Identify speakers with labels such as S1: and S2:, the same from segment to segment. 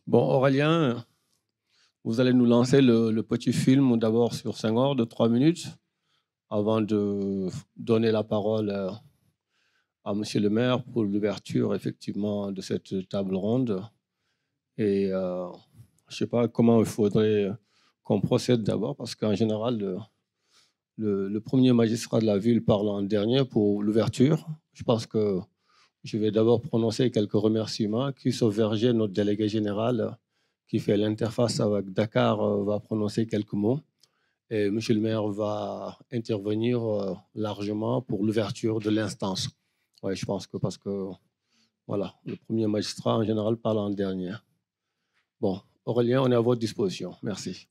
S1: Bon, Aurélien, vous allez nous lancer le petit film d'abord sur Senghor de 3 minutes avant de donner la parole à Monsieur le maire pour l'ouverture effectivement de cette table ronde. Et je ne sais pas comment il faudrait qu'on procède d'abord parce qu'en général, le premier magistrat de la ville parle en dernier pour l'ouverture. Je pense que je vais d'abord prononcer quelques remerciements. Christophe Verger, notre délégué général, qui fait l'interface avec Dakar, va prononcer quelques mots. Et Monsieur le maire va intervenir largement pour l'ouverture de l'instance. Ouais, je pense que parce que voilà, le premier magistrat en général parle en dernier. Bon, Aurélien, on est à votre disposition. Merci.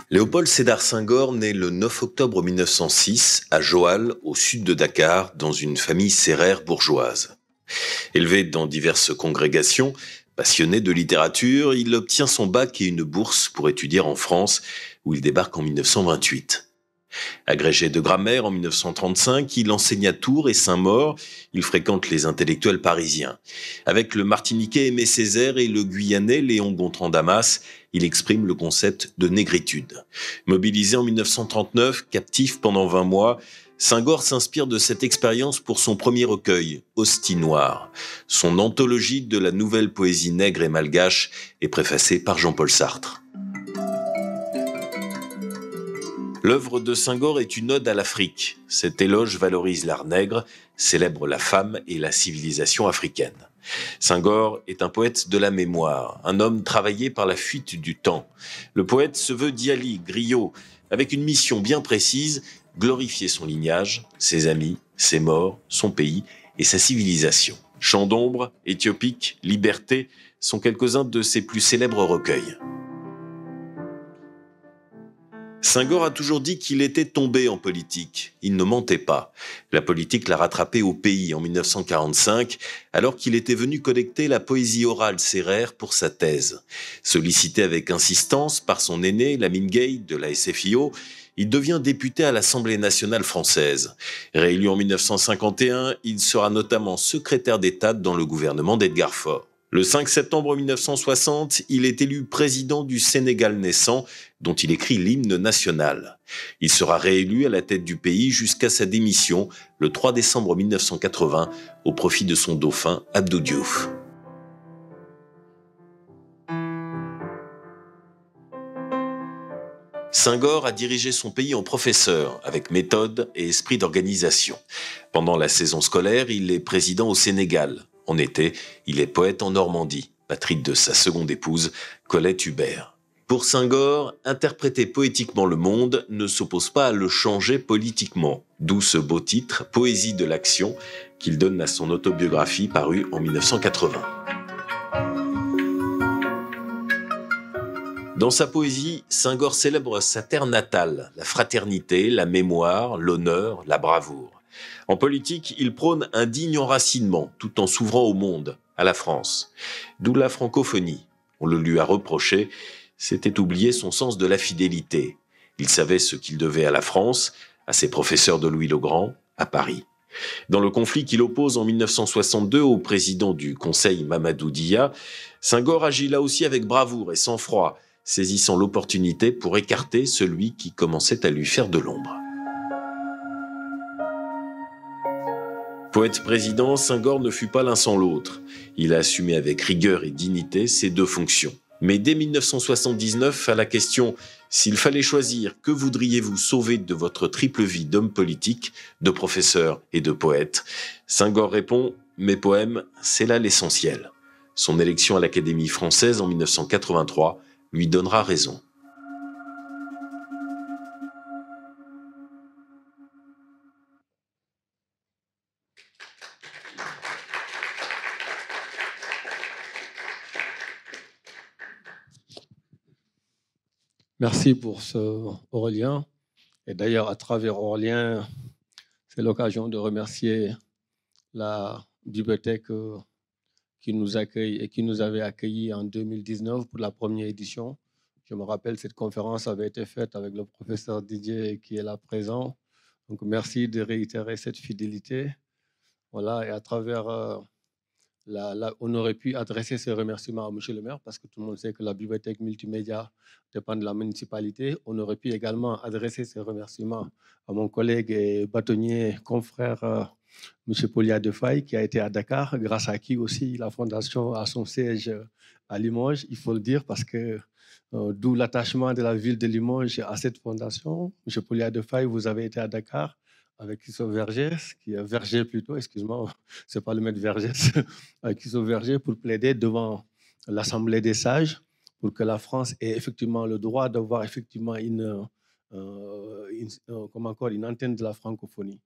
S2: Léopold Sédar Senghor naît le 9 octobre 1906 à Joal, au sud de Dakar, dans une famille sérère bourgeoise. Élevé dans diverses congrégations, passionné de littérature, il obtient son bac et une bourse pour étudier en France, où il débarque en 1928. Agrégé de grammaire en 1935, il enseigne à Tours et Saint-Maur. Il fréquente les intellectuels parisiens. Avec le Martiniquais Aimé Césaire et le Guyanais Léon Gontran Damas, il exprime le concept de négritude. Mobilisé en 1939, captif pendant 20 mois, Senghor s'inspire de cette expérience pour son premier recueil, Hostie Noire. Son anthologie de la nouvelle poésie nègre et malgache est préfacée par Jean-Paul Sartre. L'œuvre de Senghor est une ode à l'Afrique. Cet éloge valorise l'art nègre, célèbre la femme et la civilisation africaine. Senghor est un poète de la mémoire, un homme travaillé par la fuite du temps. Le poète se veut Diali, griot, avec une mission bien précise, glorifier son lignage, ses amis, ses morts, son pays et sa civilisation. Chants d'ombre, éthiopique, liberté sont quelques-uns de ses plus célèbres recueils. Senghor a toujours dit qu'il était tombé en politique. Il ne mentait pas. La politique l'a rattrapé au pays en 1945, alors qu'il était venu collecter la poésie orale sérère pour sa thèse. Sollicité avec insistance par son aîné, Lamine Gueye, de la SFIO, il devient député à l'Assemblée nationale française. Réélu en 1951, il sera notamment secrétaire d'État dans le gouvernement d'Edgar Faure. Le 5 septembre 1960, il est élu président du Sénégal naissant, dont il écrit l'hymne national. Il sera réélu à la tête du pays jusqu'à sa démission le 3 décembre 1980 au profit de son dauphin Abdou Diouf. Senghor a dirigé son pays en professeur, avec méthode et esprit d'organisation. Pendant la saison scolaire, il est président au Sénégal. En été, il est poète en Normandie, patrie de sa seconde épouse, Colette Hubert. Pour Senghor, interpréter poétiquement le monde ne s'oppose pas à le changer politiquement, d'où ce beau titre, Poésie de l'action, qu'il donne à son autobiographie parue en 1980. Dans sa poésie, Senghor célèbre sa terre natale, la fraternité, la mémoire, l'honneur, la bravoure. En politique, il prône un digne enracinement, tout en s'ouvrant au monde, à la France. D'où la francophonie. On le lui a reproché, c'était oublier son sens de la fidélité. Il savait ce qu'il devait à la France, à ses professeurs de Louis le Grand, à Paris. Dans le conflit qu'il oppose en 1962 au président du Conseil Mamadou Dia, Senghor agit là aussi avec bravoure et sang-froid, saisissant l'opportunité pour écarter celui qui commençait à lui faire de l'ombre. Poète président, Senghor ne fut pas l'un sans l'autre. Il a assumé avec rigueur et dignité ses deux fonctions. Mais dès 1979, à la question « S'il fallait choisir, que voudriez-vous sauver de votre triple vie d'homme politique, de professeur et de poète ?» Senghor répond « Mes poèmes, c'est là l'essentiel. » Son élection à l'Académie française en 1983 lui donnera raison.
S1: Merci pour ce Aurélien. Et d'ailleurs, à travers Aurélien, c'est l'occasion de remercier la bibliothèque qui nous accueille et qui nous avait accueillis en 2019 pour la première édition. Je me rappelle, cette conférence avait été faite avec le professeur Didier qui est là présent. Donc, merci de réitérer cette fidélité. Voilà, et à travers on aurait pu adresser ce remerciement à Monsieur le maire parce que tout le monde sait que la bibliothèque multimédia dépend de la municipalité. On aurait pu également adresser ce remerciement à mon collègue et bâtonnier confrère Monsieur Polia Defaille qui a été à Dakar, grâce à qui aussi la fondation a son siège à Limoges, il faut le dire, parce que d'où l'attachement de la ville de Limoges à cette fondation. Monsieur Polia Defaille, vous avez été à Dakar avec Christophe Vergès, qui est Verger plutôt, excuse-moi, c'est pas le maître Vergès, qui sont vergers pour plaider devant l'Assemblée des sages pour que la France ait effectivement le droit d'avoir effectivement comme encore une antenne de la francophonie.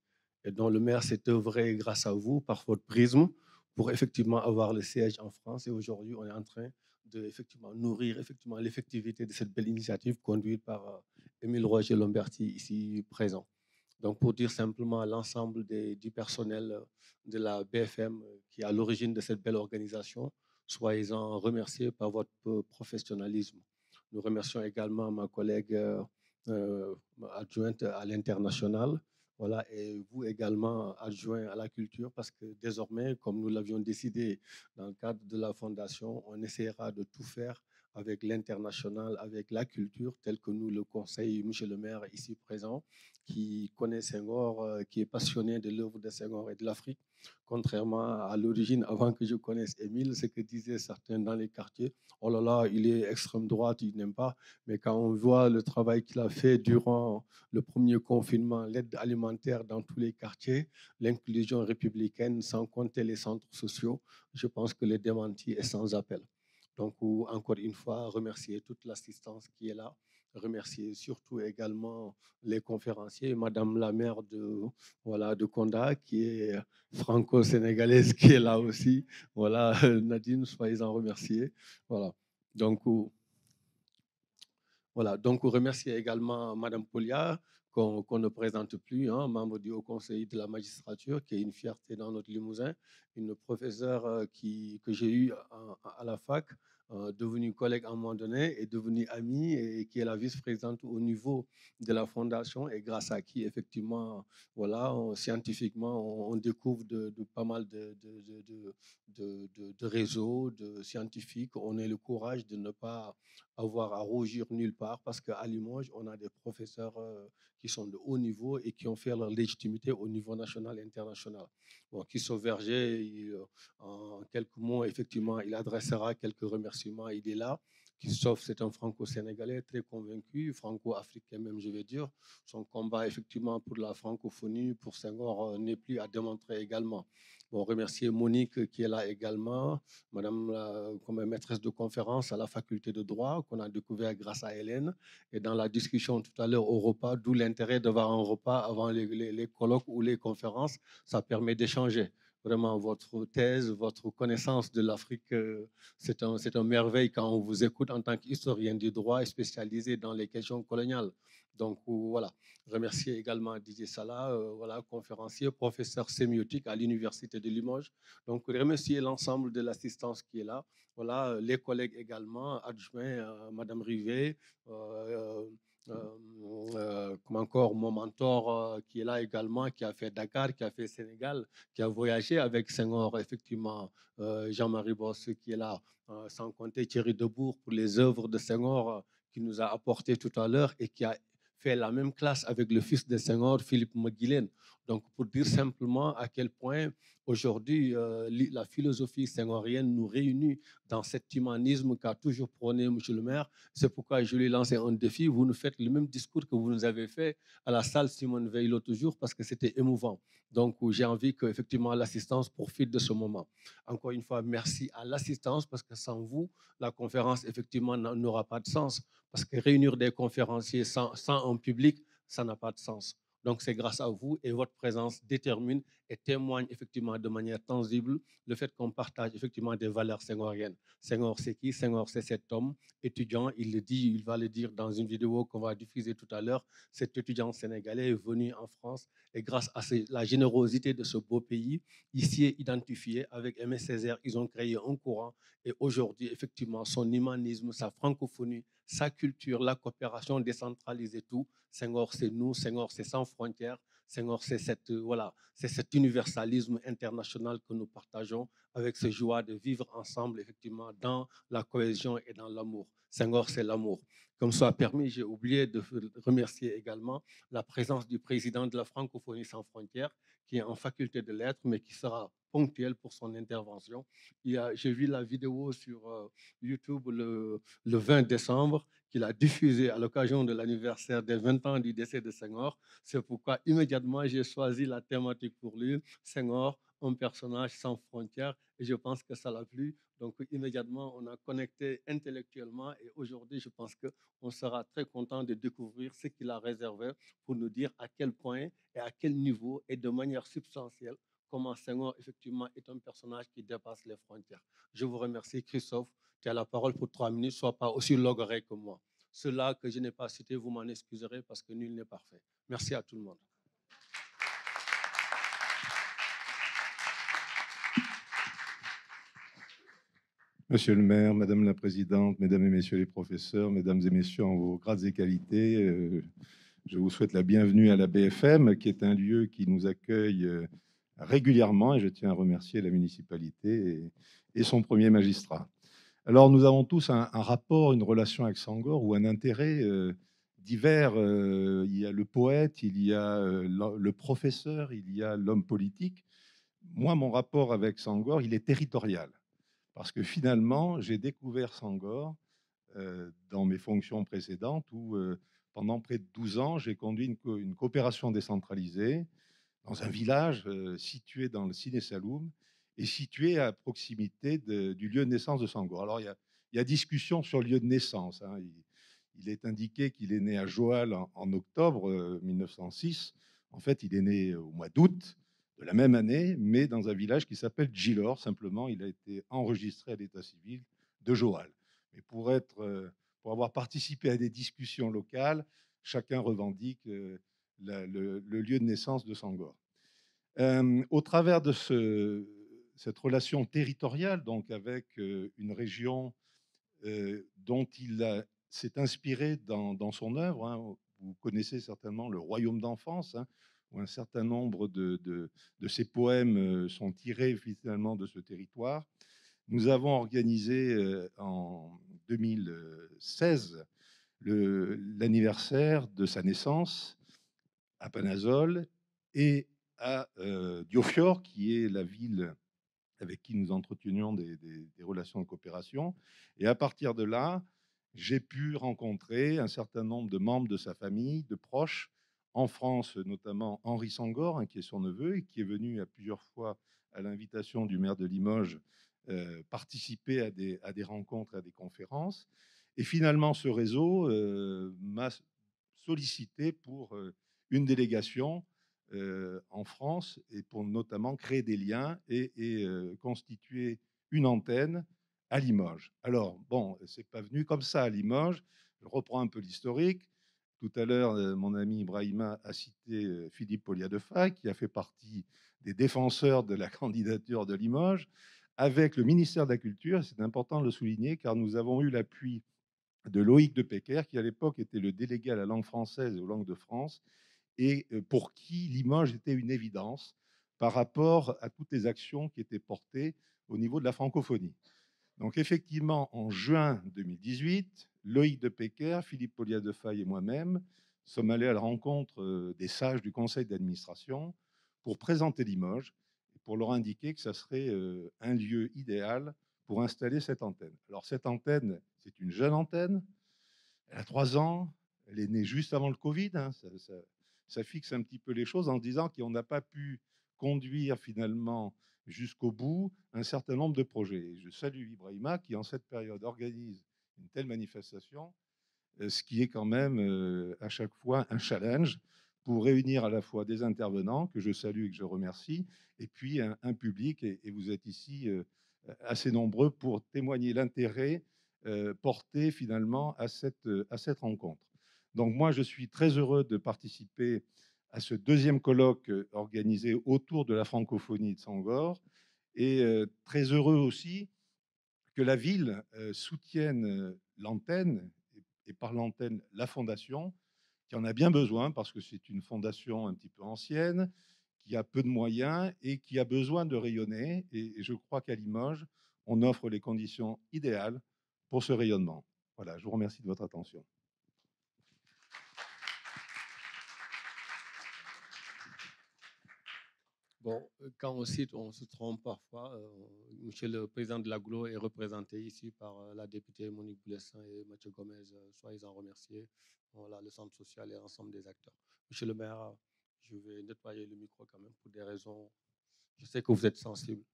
S1: Et dont le maire s'est œuvré grâce à vous, par votre prisme, pour effectivement avoir le siège en France. Et aujourd'hui, on est en train de effectivement nourrir effectivement l'effectivité de cette belle initiative conduite par Émile Roger Lomberti, ici présent. Donc, pour dire simplement à l'ensemble du personnel de la BFM qui est à l'origine de cette belle organisation, soyez-en remerciés par votre professionnalisme. Nous remercions également ma collègue adjointe à l'international, voilà, et vous également adjoint à la culture, parce que désormais, comme nous l'avions décidé dans le cadre de la fondation, on essaiera de tout faire avec l'international, avec la culture, tel que nous le conseille Michel le maire ici présent, qui connaît Senghor, qui est passionné de l'œuvre de Senghor et de l'Afrique, contrairement à l'origine, avant que je connaisse Émile, ce que disaient certains dans les quartiers, oh là là, il est extrême droite, il n'aime pas. Mais quand on voit le travail qu'il a fait durant le premier confinement, l'aide alimentaire dans tous les quartiers, l'inclusion républicaine, sans compter les centres sociaux, je pense que le démenti est sans appel. Donc, encore une fois, remercier toute l'assistance qui est là, remercier surtout également les conférenciers, Madame la maire de, voilà, de Konda, qui est franco-sénégalaise, qui est là aussi. Voilà, Nadine, soyez-en remerciés. Voilà. Donc, voilà, donc remercier également Madame Polia, qu'on ne présente plus, hein, membre du Haut Conseil de la magistrature, qui est une fierté dans notre Limousin, une professeure que j'ai eue à la fac, devenue collègue à un moment donné, est devenue amie et qui est la vice-présidente au niveau de la fondation et grâce à qui, effectivement, voilà, scientifiquement, on découvre de pas mal de réseaux, de scientifiques. On a le courage de ne pas avoir à rougir nulle part parce qu'à Limoges, on a des professeurs qui sont de haut niveau et qui ont fait leur légitimité au niveau national et international. Bon, Christophe Verger, en quelques mots, effectivement, il adressera quelques remerciements. Il est là. Christophe, c'est un franco-sénégalais très convaincu, franco-africain même, je vais dire. Son combat, effectivement, pour la francophonie, pour Senghor, n'est plus à démontrer également. Bon, remercier Monique qui est là également, Madame comme maîtresse de conférence à la faculté de droit, qu'on a découvert grâce à Hélène. Et dans la discussion tout à l'heure au repas, d'où l'intérêt d'avoir un repas avant les colloques ou les conférences, ça permet d'échanger. Vraiment, votre thèse, votre connaissance de l'Afrique, c'est un merveille quand on vous écoute en tant qu'historien du droit et spécialisé dans les questions coloniales. Donc voilà, remercier également Didier Salah, voilà, conférencier, professeur sémiotique à l'Université de Limoges. Donc remercier l'ensemble de l'assistance qui est là. Voilà, les collègues également, adjoints, Madame Rivet, comme encore mon mentor qui est là également, qui a fait Dakar, qui a fait Sénégal, qui a voyagé avec Senghor, effectivement, Jean-Marie Boss qui est là, sans compter Thierry Debourg pour les œuvres de Senghor qui nous a apporté tout à l'heure et qui a fait la même classe avec le fils de Senghor, Philippe Maguilène. Donc, pour dire simplement à quel point aujourd'hui la philosophie senghorienne nous réunit dans cet humanisme qu'a toujours prôné M. le maire. C'est pourquoi je lui ai lancé un défi. Vous nous faites le même discours que vous nous avez fait à la salle Simone Veil l'autre jour parce que c'était émouvant. Donc, j'ai envie qu'effectivement l'assistance profite de ce moment. Encore une fois, merci à l'assistance parce que sans vous, la conférence, effectivement, n'aura pas de sens. Parce que réunir des conférenciers sans un public, ça n'a pas de sens. Donc, c'est grâce à vous et votre présence détermine et témoigne effectivement de manière tangible le fait qu'on partage effectivement des valeurs senghoriennes. Senghor, c'est qui? Senghor, c'est cet homme étudiant. Il le dit, il va le dire dans une vidéo qu'on va diffuser tout à l'heure. Cet étudiant sénégalais est venu en France et grâce à la générosité de ce beau pays, ici est identifié avec Aimé Césaire. Ils ont créé un courant et aujourd'hui, effectivement, son humanisme, sa francophonie, sa culture, la coopération décentralisée, tout. Senghor, c'est nous. Senghor, c'est sans frontières. Senghor, voilà, c'est cet universalisme international que nous partageons avec ce joie de vivre ensemble, effectivement, dans la cohésion et dans l'amour. Senghor, c'est l'amour. Comme ça a permis, j'ai oublié de remercier également la présence du président de la Francophonie sans frontières, qui est en faculté de lettres, mais qui sera ponctuel pour son intervention. J'ai vu la vidéo sur YouTube le 20 décembre qu'il a diffusée à l'occasion de l'anniversaire des 20 ans du décès de Senghor. C'est pourquoi immédiatement j'ai choisi la thématique pour lui, Senghor, un personnage sans frontières, et je pense que ça l'a plu. Donc immédiatement, on a connecté intellectuellement et aujourd'hui, je pense qu'on sera très content de découvrir ce qu'il a réservé pour nous dire à quel point et à quel niveau et de manière substantielle comment Senghor, effectivement, est un personnage qui dépasse les frontières. Je vous remercie, Christophe. Tu as la parole pour 3 minutes. Sois pas aussi logoré que moi. Ceux-là que je n'ai pas cités, vous m'en excuserez parce que nul n'est parfait. Merci à tout le monde.
S3: Monsieur le maire, madame la présidente, mesdames et messieurs les professeurs, mesdames et messieurs en vos grades et qualités, je vous souhaite la bienvenue à la BFM, qui est un lieu qui nous accueille régulièrement, et je tiens à remercier la municipalité et son premier magistrat. Alors, nous avons tous un rapport, une relation avec Senghor ou un intérêt divers. Il y a le poète, il y a le professeur, il y a l'homme politique. Moi, mon rapport avec Senghor, il est territorial. Parce que finalement, j'ai découvert Senghor dans mes fonctions précédentes où, pendant près de 12 ans, j'ai conduit une coopération décentralisée dans un village situé dans le Ciné Saloum et situé à proximité du lieu de naissance de Senghor. Alors, il y a discussion sur le lieu de naissance. Hein. Il est indiqué qu'il est né à Joal en octobre 1906. En fait, il est né au mois d'août de la même année, mais dans un village qui s'appelle Gilor. Simplement, il a été enregistré à l'état civil de Joal. Mais pour avoir participé à des discussions locales, chacun revendique le lieu de naissance de Senghor. Au travers de cette relation territoriale, donc avec une région dont il s'est inspiré dans son œuvre, hein. Vous connaissez certainement Le Royaume d'enfance, hein, où un certain nombre de ses poèmes sont tirés finalement de ce territoire. Nous avons organisé en 2016 l'anniversaire de sa naissance à Panazol et à Diofior, qui est la ville avec qui nous entretenions des relations de coopération. Et à partir de là, j'ai pu rencontrer un certain nombre de membres de sa famille, de proches, en France, notamment Henri Senghor, hein, qui est son neveu, et qui est venu à plusieurs fois, à l'invitation du maire de Limoges, participer à des rencontres, à des conférences. Et finalement, ce réseau m'a sollicité pour une délégation en France et pour notamment créer des liens et constituer une antenne à Limoges. Alors, bon, c'est pas venu comme ça à Limoges. Je reprends un peu l'historique. Tout à l'heure, mon ami Ibrahima a cité Philippe Pollia de Faye, qui a fait partie des défenseurs de la candidature de Limoges, avec le ministère de la Culture. C'est important de le souligner, car nous avons eu l'appui de Loïc de Pecquer, qui à l'époque était le délégué à la langue française et aux langues de France, et pour qui Limoges était une évidence par rapport à toutes les actions qui étaient portées au niveau de la francophonie. Donc effectivement, en juin 2018, Loïc de Pecquer, Philippe Pollia de Faye et moi-même sommes allés à la rencontre des sages du conseil d'administration pour présenter Limoges et pour leur indiquer que ça serait un lieu idéal pour installer cette antenne. Alors cette antenne, c'est une jeune antenne, elle a 3 ans, elle est née juste avant le Covid, hein, ça fixe un petit peu les choses en disant qu'on n'a pas pu conduire finalement jusqu'au bout un certain nombre de projets. Et je salue Ibrahima qui, en cette période, organise une telle manifestation, ce qui est quand même à chaque fois un challenge pour réunir à la fois des intervenants, que je salue et que je remercie, et puis un public. Et vous êtes ici assez nombreux pour témoigner l'intérêt porté finalement à cette rencontre. Donc moi, je suis très heureux de participer à ce deuxième colloque organisé autour de la francophonie de Senghor et très heureux aussi que la ville soutienne l'antenne et par l'antenne la fondation qui en a bien besoin parce que c'est une fondation un petit peu ancienne, qui a peu de moyens et qui a besoin de rayonner. Et je crois qu'à Limoges, on offre les conditions idéales pour ce rayonnement. Voilà, je vous remercie de votre attention.
S1: Bon, quand on cite, on se trompe parfois. Monsieur le président de l'AGLO est représenté ici par la députée Monique Boulessin et Mathieu Gomez. Soyez-en remerciés. Voilà, le centre social et l'ensemble des acteurs. Monsieur le maire, je vais nettoyer le micro quand même pour des raisons. Je sais que vous êtes sensible.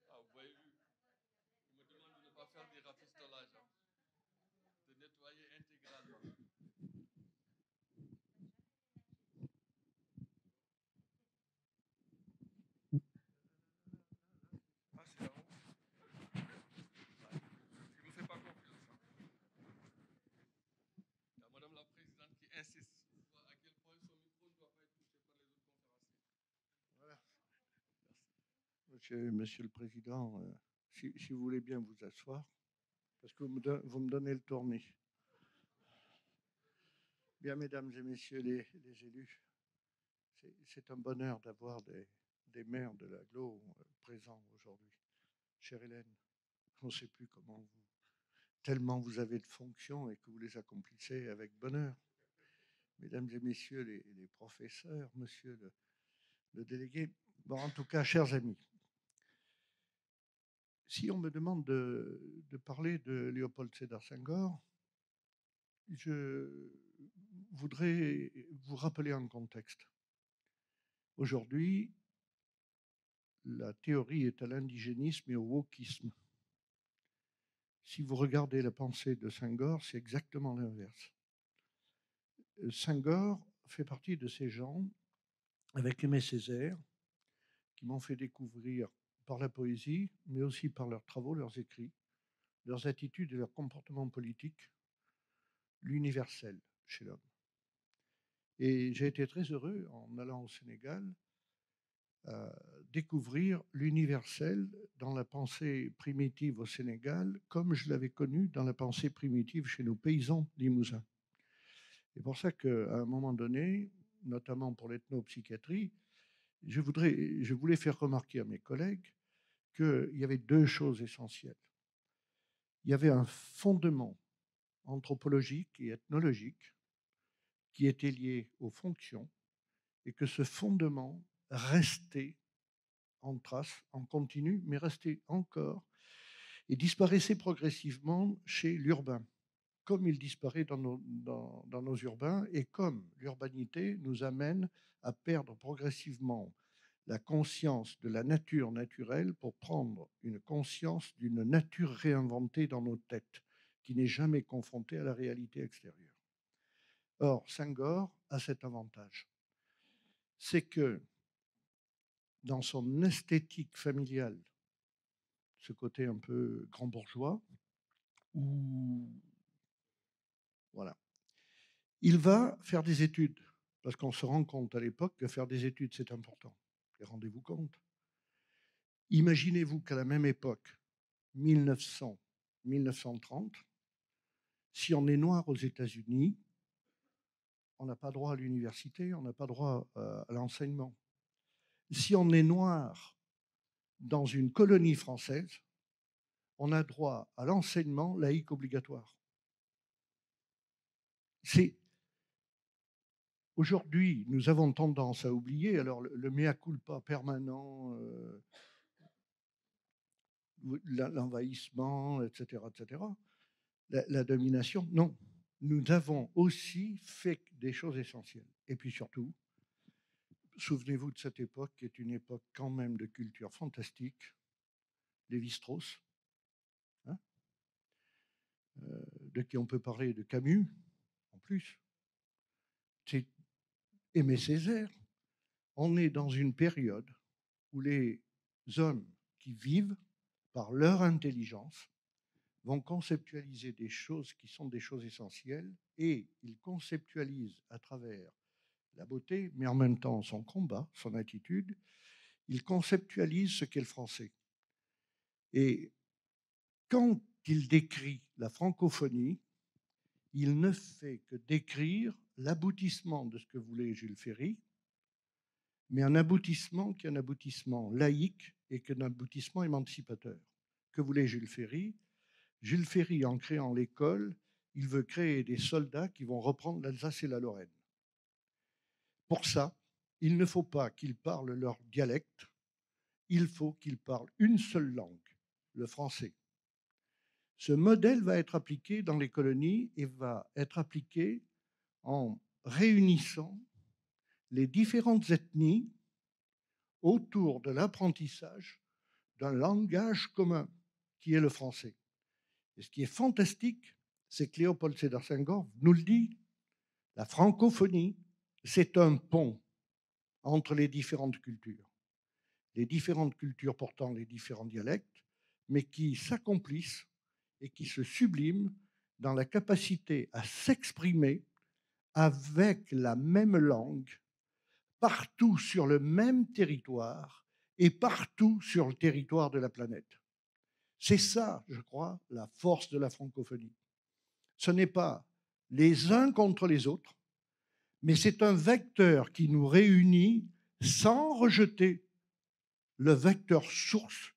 S1: Ah, vous avez vu, il me demande de ne pas faire des rafistolages, de nettoyer intégralement. Ah, c'est là-haut. Il ne me fait pas confiance. Il y a Madame la Présidente qui insiste. On voit à quel point son micro ne doit pas être touché par les autres conférenciers.
S4: Voilà. Monsieur le Président, si vous voulez bien vous asseoir, parce que vous me donnez le tournis. Bien, mesdames et messieurs les élus, c'est un bonheur d'avoir des maires de l'AGLO présents aujourd'hui. Chère Hélène, on ne sait plus comment tellement vous avez de fonctions et que vous les accomplissez avec bonheur. Mesdames et messieurs les professeurs, monsieur le délégué, bon, en tout cas, chers amis, si on me demande de parler de Léopold Sédar Senghor, je voudrais vous rappeler un contexte. Aujourd'hui, la théorie est à l'indigénisme et au wokisme. Si vous regardez la pensée de Senghor, c'est exactement l'inverse. Senghor fait partie de ces gens, avec Aimé Césaire, qui m'ont fait découvrir par la poésie, mais aussi par leurs travaux, leurs écrits, leurs attitudes et leurs comportements politiques, l'universel chez l'homme. Et j'ai été très heureux, en allant au Sénégal, découvrir l'universel dans la pensée primitive au Sénégal, comme je l'avais connu dans la pensée primitive chez nos paysans limousins. C'est pour ça qu'à un moment donné, notamment pour l'ethnopsychiatrie, je voulais faire remarquer à mes collègues qu'il y avait deux choses essentielles. Il y avait un fondement anthropologique et ethnologique qui était lié aux fonctions et que ce fondement restait en trace, en continu, mais restait encore et disparaissait progressivement chez l'urbain, comme il disparaît dans nos urbains et comme l'urbanité nous amène à perdre progressivement la conscience de la nature naturelle pour prendre une conscience d'une nature réinventée dans nos têtes, qui n'est jamais confrontée à la réalité extérieure. Or, Senghor a cet avantage, c'est que dans son esthétique familiale, ce côté un peu grand bourgeois, où voilà, il va faire des études, parce qu'on se rend compte à l'époque que faire des études, c'est important. Et rendez-vous compte. Imaginez-vous qu'à la même époque, 1900, 1930, si on est noir aux États-Unis, on n'a pas droit à l'université, on n'a pas droit à l'enseignement. Si on est noir dans une colonie française, on a droit à l'enseignement laïque obligatoire. Aujourd'hui, nous avons tendance à oublier, alors le mea culpa permanent, l'envahissement, etc., la domination, non. Nous avons aussi fait des choses essentielles. Et puis surtout, souvenez-vous de cette époque qui est une époque quand même de culture fantastique, Lévi-Strauss, hein, de qui on peut parler de Camus, en plus. C'est Aimé Césaire. On est dans une période où les hommes qui vivent par leur intelligence vont conceptualiser des choses qui sont des choses essentielles et ils conceptualisent à travers la beauté, mais en même temps son combat, son attitude, il conceptualise ce qu'est le français. Et quand il décrit la francophonie, il ne fait que décrire l'aboutissement de ce que voulait Jules Ferry, mais un aboutissement qui est un aboutissement laïque et qu'un aboutissement émancipateur. Que voulait Jules Ferry? Jules Ferry, en créant l'école, il veut créer des soldats qui vont reprendre l'Alsace et la Lorraine. Pour ça, il ne faut pas qu'ils parlent leur dialecte, il faut qu'ils parlent une seule langue, le français. Ce modèle va être appliqué dans les colonies et va être appliqué en réunissant les différentes ethnies autour de l'apprentissage d'un langage commun qui est le français. Et ce qui est fantastique, c'est que Léopold Sédar Senghor nous le dit, la francophonie, c'est un pont entre les différentes cultures. Les différentes cultures portant les différents dialectes, mais qui s'accomplissent et qui se subliment dans la capacité à s'exprimer avec la même langue, partout sur le même territoire et partout sur le territoire de la planète. C'est ça, je crois, la force de la francophonie. Ce n'est pas les uns contre les autres, mais c'est un vecteur qui nous réunit sans rejeter le vecteur source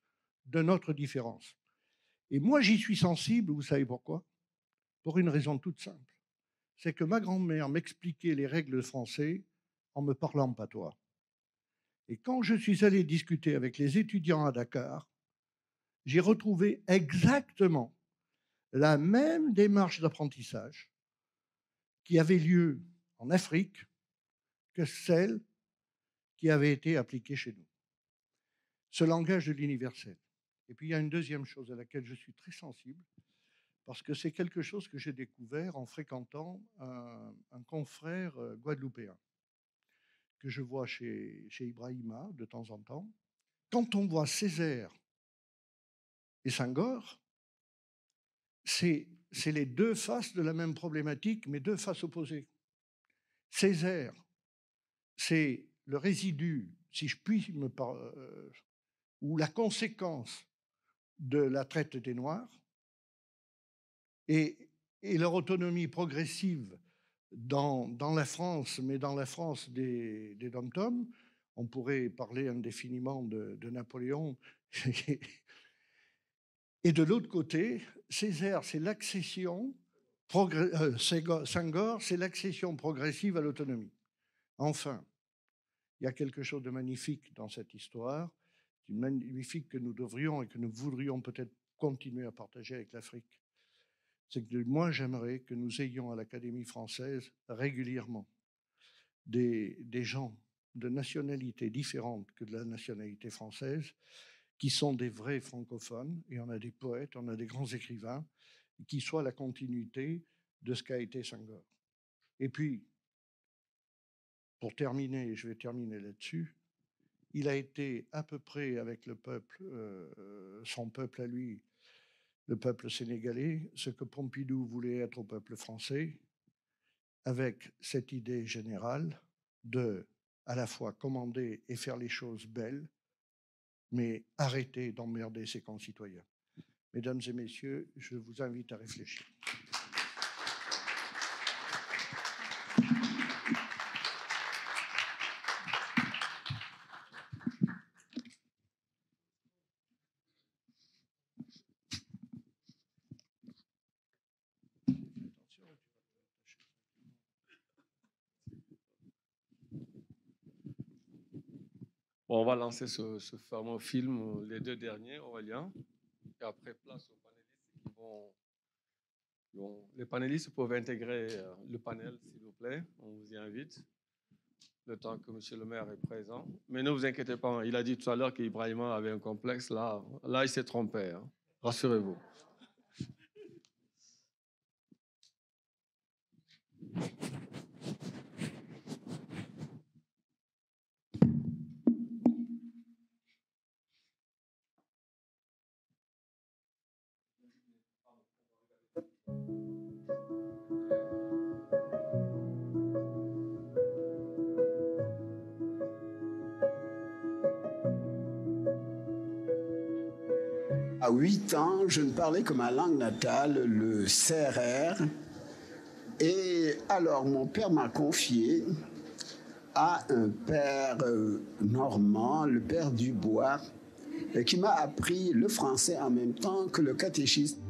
S4: de notre différence. Et moi, j'y suis sensible, vous savez pourquoi? Pour une raison toute simple. C'est que ma grand-mère m'expliquait les règles français en me parlant patois. Et quand je suis allé discuter avec les étudiants à Dakar, j'ai retrouvé exactement la même démarche d'apprentissage qui avait lieu en Afrique que celle qui avait été appliquée chez nous. Ce langage de l'universel. Et puis il y a une deuxième chose à laquelle je suis très sensible, parce que c'est quelque chose que j'ai découvert en fréquentant un confrère guadeloupéen que je vois chez Ibrahima de temps en temps. Quand on voit Césaire et Senghor, c'est les deux faces de la même problématique, mais deux faces opposées. Césaire, c'est le résidu, si je puis me parler, ou la conséquence de la traite des Noirs et leur autonomie progressive dans la France, mais dans la France des dom-toms. On pourrait parler indéfiniment de Napoléon. Et de l'autre côté, Césaire, c'est l'accession, Senghor, c'est l'accession progressive à l'autonomie. Enfin, il y a quelque chose de magnifique dans cette histoire, magnifique que nous devrions et que nous voudrions peut-être continuer à partager avec l'Afrique. C'est que moi, j'aimerais que nous ayons à l'Académie française régulièrement des gens de nationalités différentes que de la nationalité française, qui sont des vrais francophones, et on a des poètes, on a des grands écrivains, qui soient la continuité de ce qu'a été Senghor. Et puis, pour terminer, je vais terminer là-dessus, il a été à peu près avec le peuple, son peuple à lui, le peuple sénégalais, ce que Pompidou voulait être au peuple français, avec cette idée générale de à la fois commander et faire les choses belles, mais arrêter d'emmerder ses concitoyens. Mesdames et messieurs, je vous invite à réfléchir.
S1: Bon, on va lancer ce fameux film, les deux derniers, Aurélien, et après place aux panélistes les panélistes peuvent intégrer le panel, s'il vous plaît, on vous y invite, le temps que M. le maire est présent. Mais ne vous inquiétez pas, il a dit tout à l'heure qu'Ibrahima avait un complexe, là il s'est trompé, hein. Rassurez-vous.
S5: À 8 ans, je ne parlais que ma langue natale, le sérère. Et alors, mon père m'a confié à un père normand, le père Dubois, qui m'a appris le français en même temps que le catéchisme.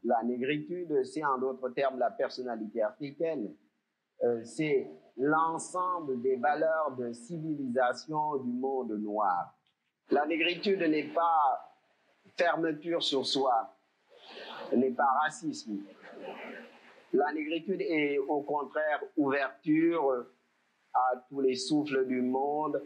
S6: La négritude, c'est en d'autres termes la personnalité africaine. C'est l'ensemble des valeurs de civilisation du monde noir. La négritude n'est pas fermeture sur soi, n'est pas racisme. La négritude est au contraire ouverture à tous les souffles du monde.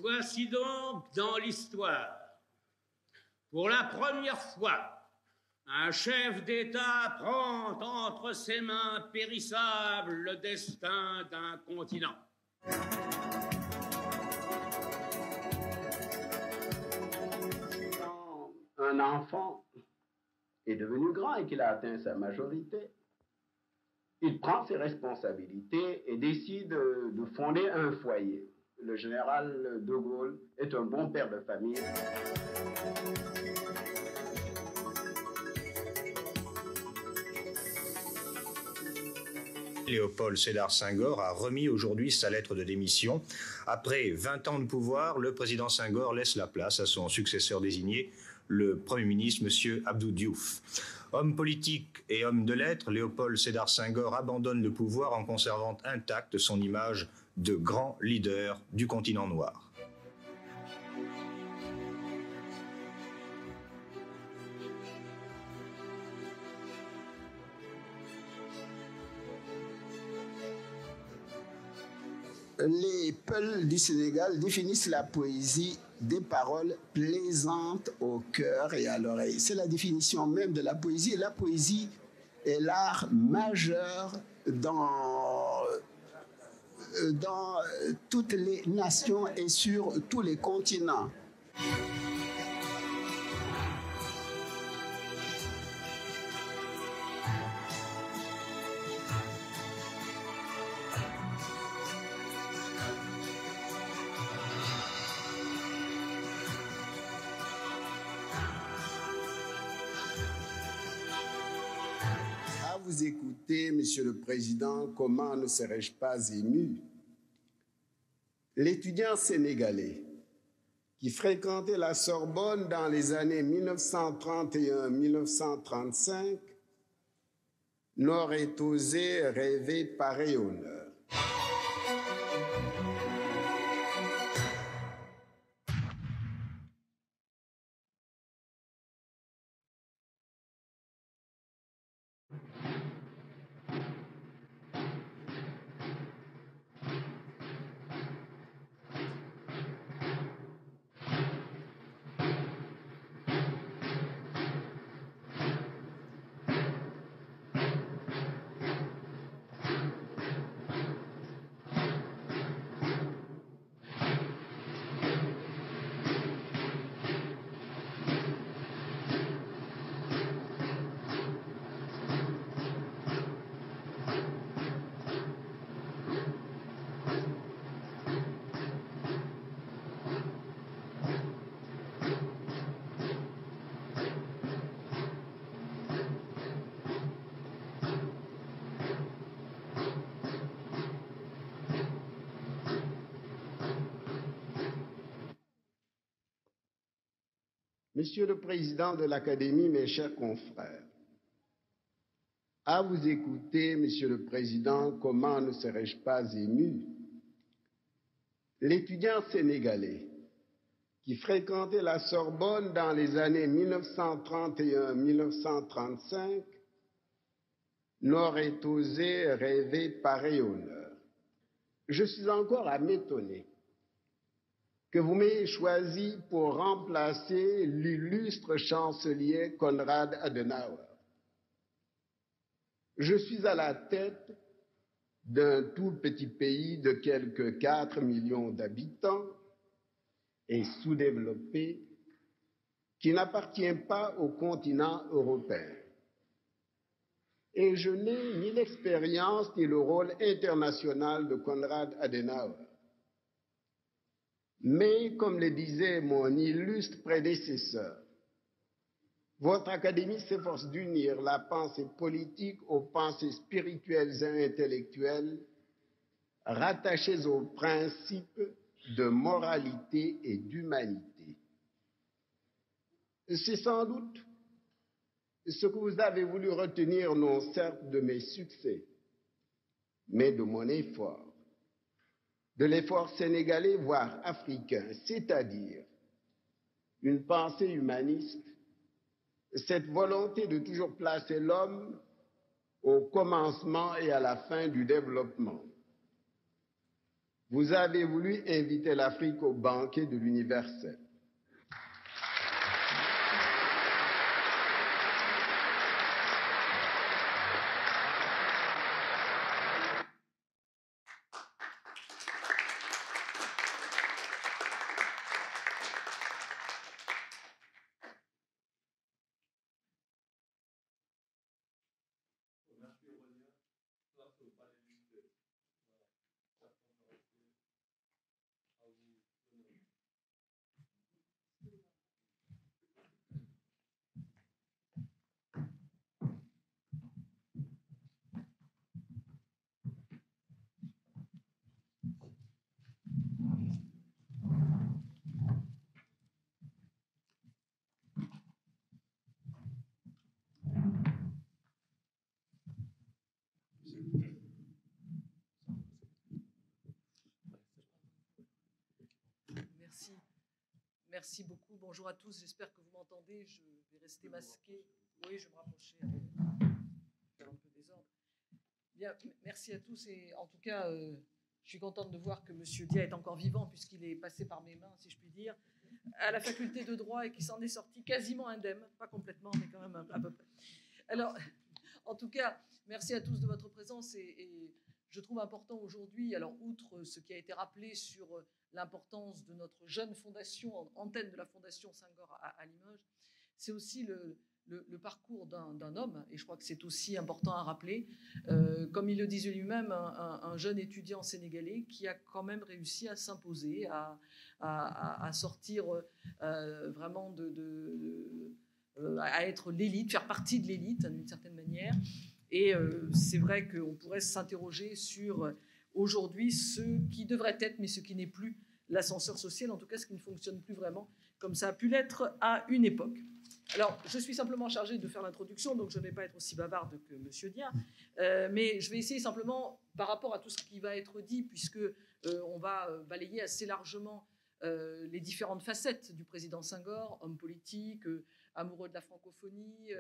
S7: Voici donc dans l'histoire, pour la première fois, un chef d'État prend entre ses mains périssables le destin d'un continent.
S6: Quand un enfant est devenu grand et qu'il a atteint sa majorité, il prend ses responsabilités et décide de fonder un foyer. Le général de Gaulle est un bon père de famille.
S8: Léopold Sédar Senghor a remis aujourd'hui sa lettre de démission. Après 20 ans de pouvoir, le président Senghor laisse la place à son successeur désigné, le Premier ministre, M. Abdou Diouf. Homme politique et homme de lettres, Léopold Sédar Senghor abandonne le pouvoir en conservant intacte son image de grand leader du continent noir.
S5: Les Peuls du Sénégal définissent la poésie des paroles plaisantes au cœur et à l'oreille. C'est la définition même de la poésie. Et la poésie est l'art majeur dans toutes les nations et sur tous les continents. À vous écouter, Monsieur le Président, comment ne serais-je pas ému? L'étudiant sénégalais qui fréquentait la Sorbonne dans les années 1931-1935 n'aurait osé rêver pareil honneur. Monsieur le Président de l'Académie, mes chers confrères, à vous écouter, Monsieur le Président, comment ne serais-je pas ému? L'étudiant sénégalais qui fréquentait la Sorbonne dans les années 1931-1935 n'aurait osé rêver pareil honneur. Je suis encore à m'étonner que vous m'ayez choisi pour remplacer l'illustre chancelier Konrad Adenauer. Je suis à la tête d'un tout petit pays de quelques 4 millions d'habitants et sous-développé qui n'appartient pas au continent européen. Et je n'ai ni l'expérience ni le rôle international de Konrad Adenauer. Mais, comme le disait mon illustre prédécesseur, votre académie s'efforce d'unir la pensée politique aux pensées spirituelles et intellectuelles rattachées aux principes de moralité et d'humanité. C'est sans doute ce que vous avez voulu retenir, non certes de mes succès, mais de mon effort, de l'effort sénégalais, voire africain, c'est-à-dire une pensée humaniste, cette volonté de toujours placer l'homme au commencement et à la fin du développement. Vous avez voulu inviter l'Afrique au banquet de l'universel.
S9: Merci beaucoup. Bonjour à tous. J'espère que vous m'entendez. Je vais rester masqué. Oui, je vais me rapprocher. Faire un peu désordre. Bien, merci à tous. Et en tout cas, je suis contente de voir que M. Dia est encore vivant puisqu'il est passé par mes mains, si je puis dire, à la faculté de droit et qu'il s'en est sorti quasiment indemne. Pas complètement, mais quand même à peu près. Alors, en tout cas, merci à tous de votre présence et je trouve important aujourd'hui, alors outre ce qui a été rappelé sur l'importance de notre jeune fondation, antenne de la Fondation Senghor à Limoges, c'est aussi le parcours d'un homme, et je crois que c'est aussi important à rappeler, comme il le disait lui-même, un jeune étudiant sénégalais qui a quand même réussi à s'imposer, à sortir vraiment à être l'élite, faire partie de l'élite d'une certaine manière. Et c'est vrai qu'on pourrait s'interroger sur aujourd'hui ce qui devrait être, mais ce qui n'est plus l'ascenseur social, en tout cas ce qui ne fonctionne plus vraiment comme ça a pu l'être à une époque. Alors, je suis simplement chargée de faire l'introduction, donc je ne vais pas être aussi bavarde que M. Dia, mais je vais essayer simplement, par rapport à tout ce qui va être dit, puisque on va balayer assez largement les différentes facettes du président Senghor, homme politique, amoureux de la francophonie,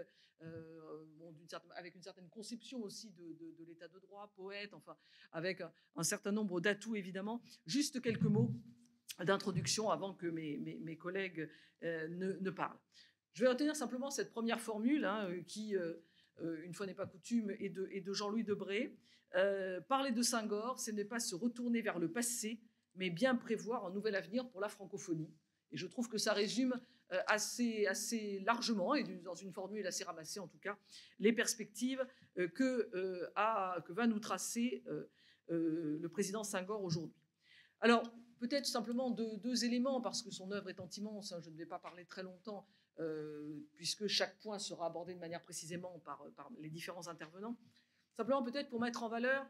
S9: avec une certaine conception aussi de l'état de droit, poète, enfin, avec un certain nombre d'atouts, évidemment. Juste quelques mots d'introduction avant que mes collègues ne parlent. Je vais retenir simplement cette première formule qui, une fois n'est pas coutume, est de Jean-Louis Debré. Parler de Senghor, ce n'est pas se retourner vers le passé, mais bien prévoir un nouvel avenir pour la francophonie. Et je trouve que ça résume assez largement, et dans une formule assez ramassée en tout cas, les perspectives que va nous tracer le président Senghor aujourd'hui. Alors, peut-être simplement deux éléments, parce que son œuvre est immense, je ne vais pas parler très longtemps, puisque chaque point sera abordé de manière précisément par les différents intervenants. Simplement peut-être pour mettre en valeur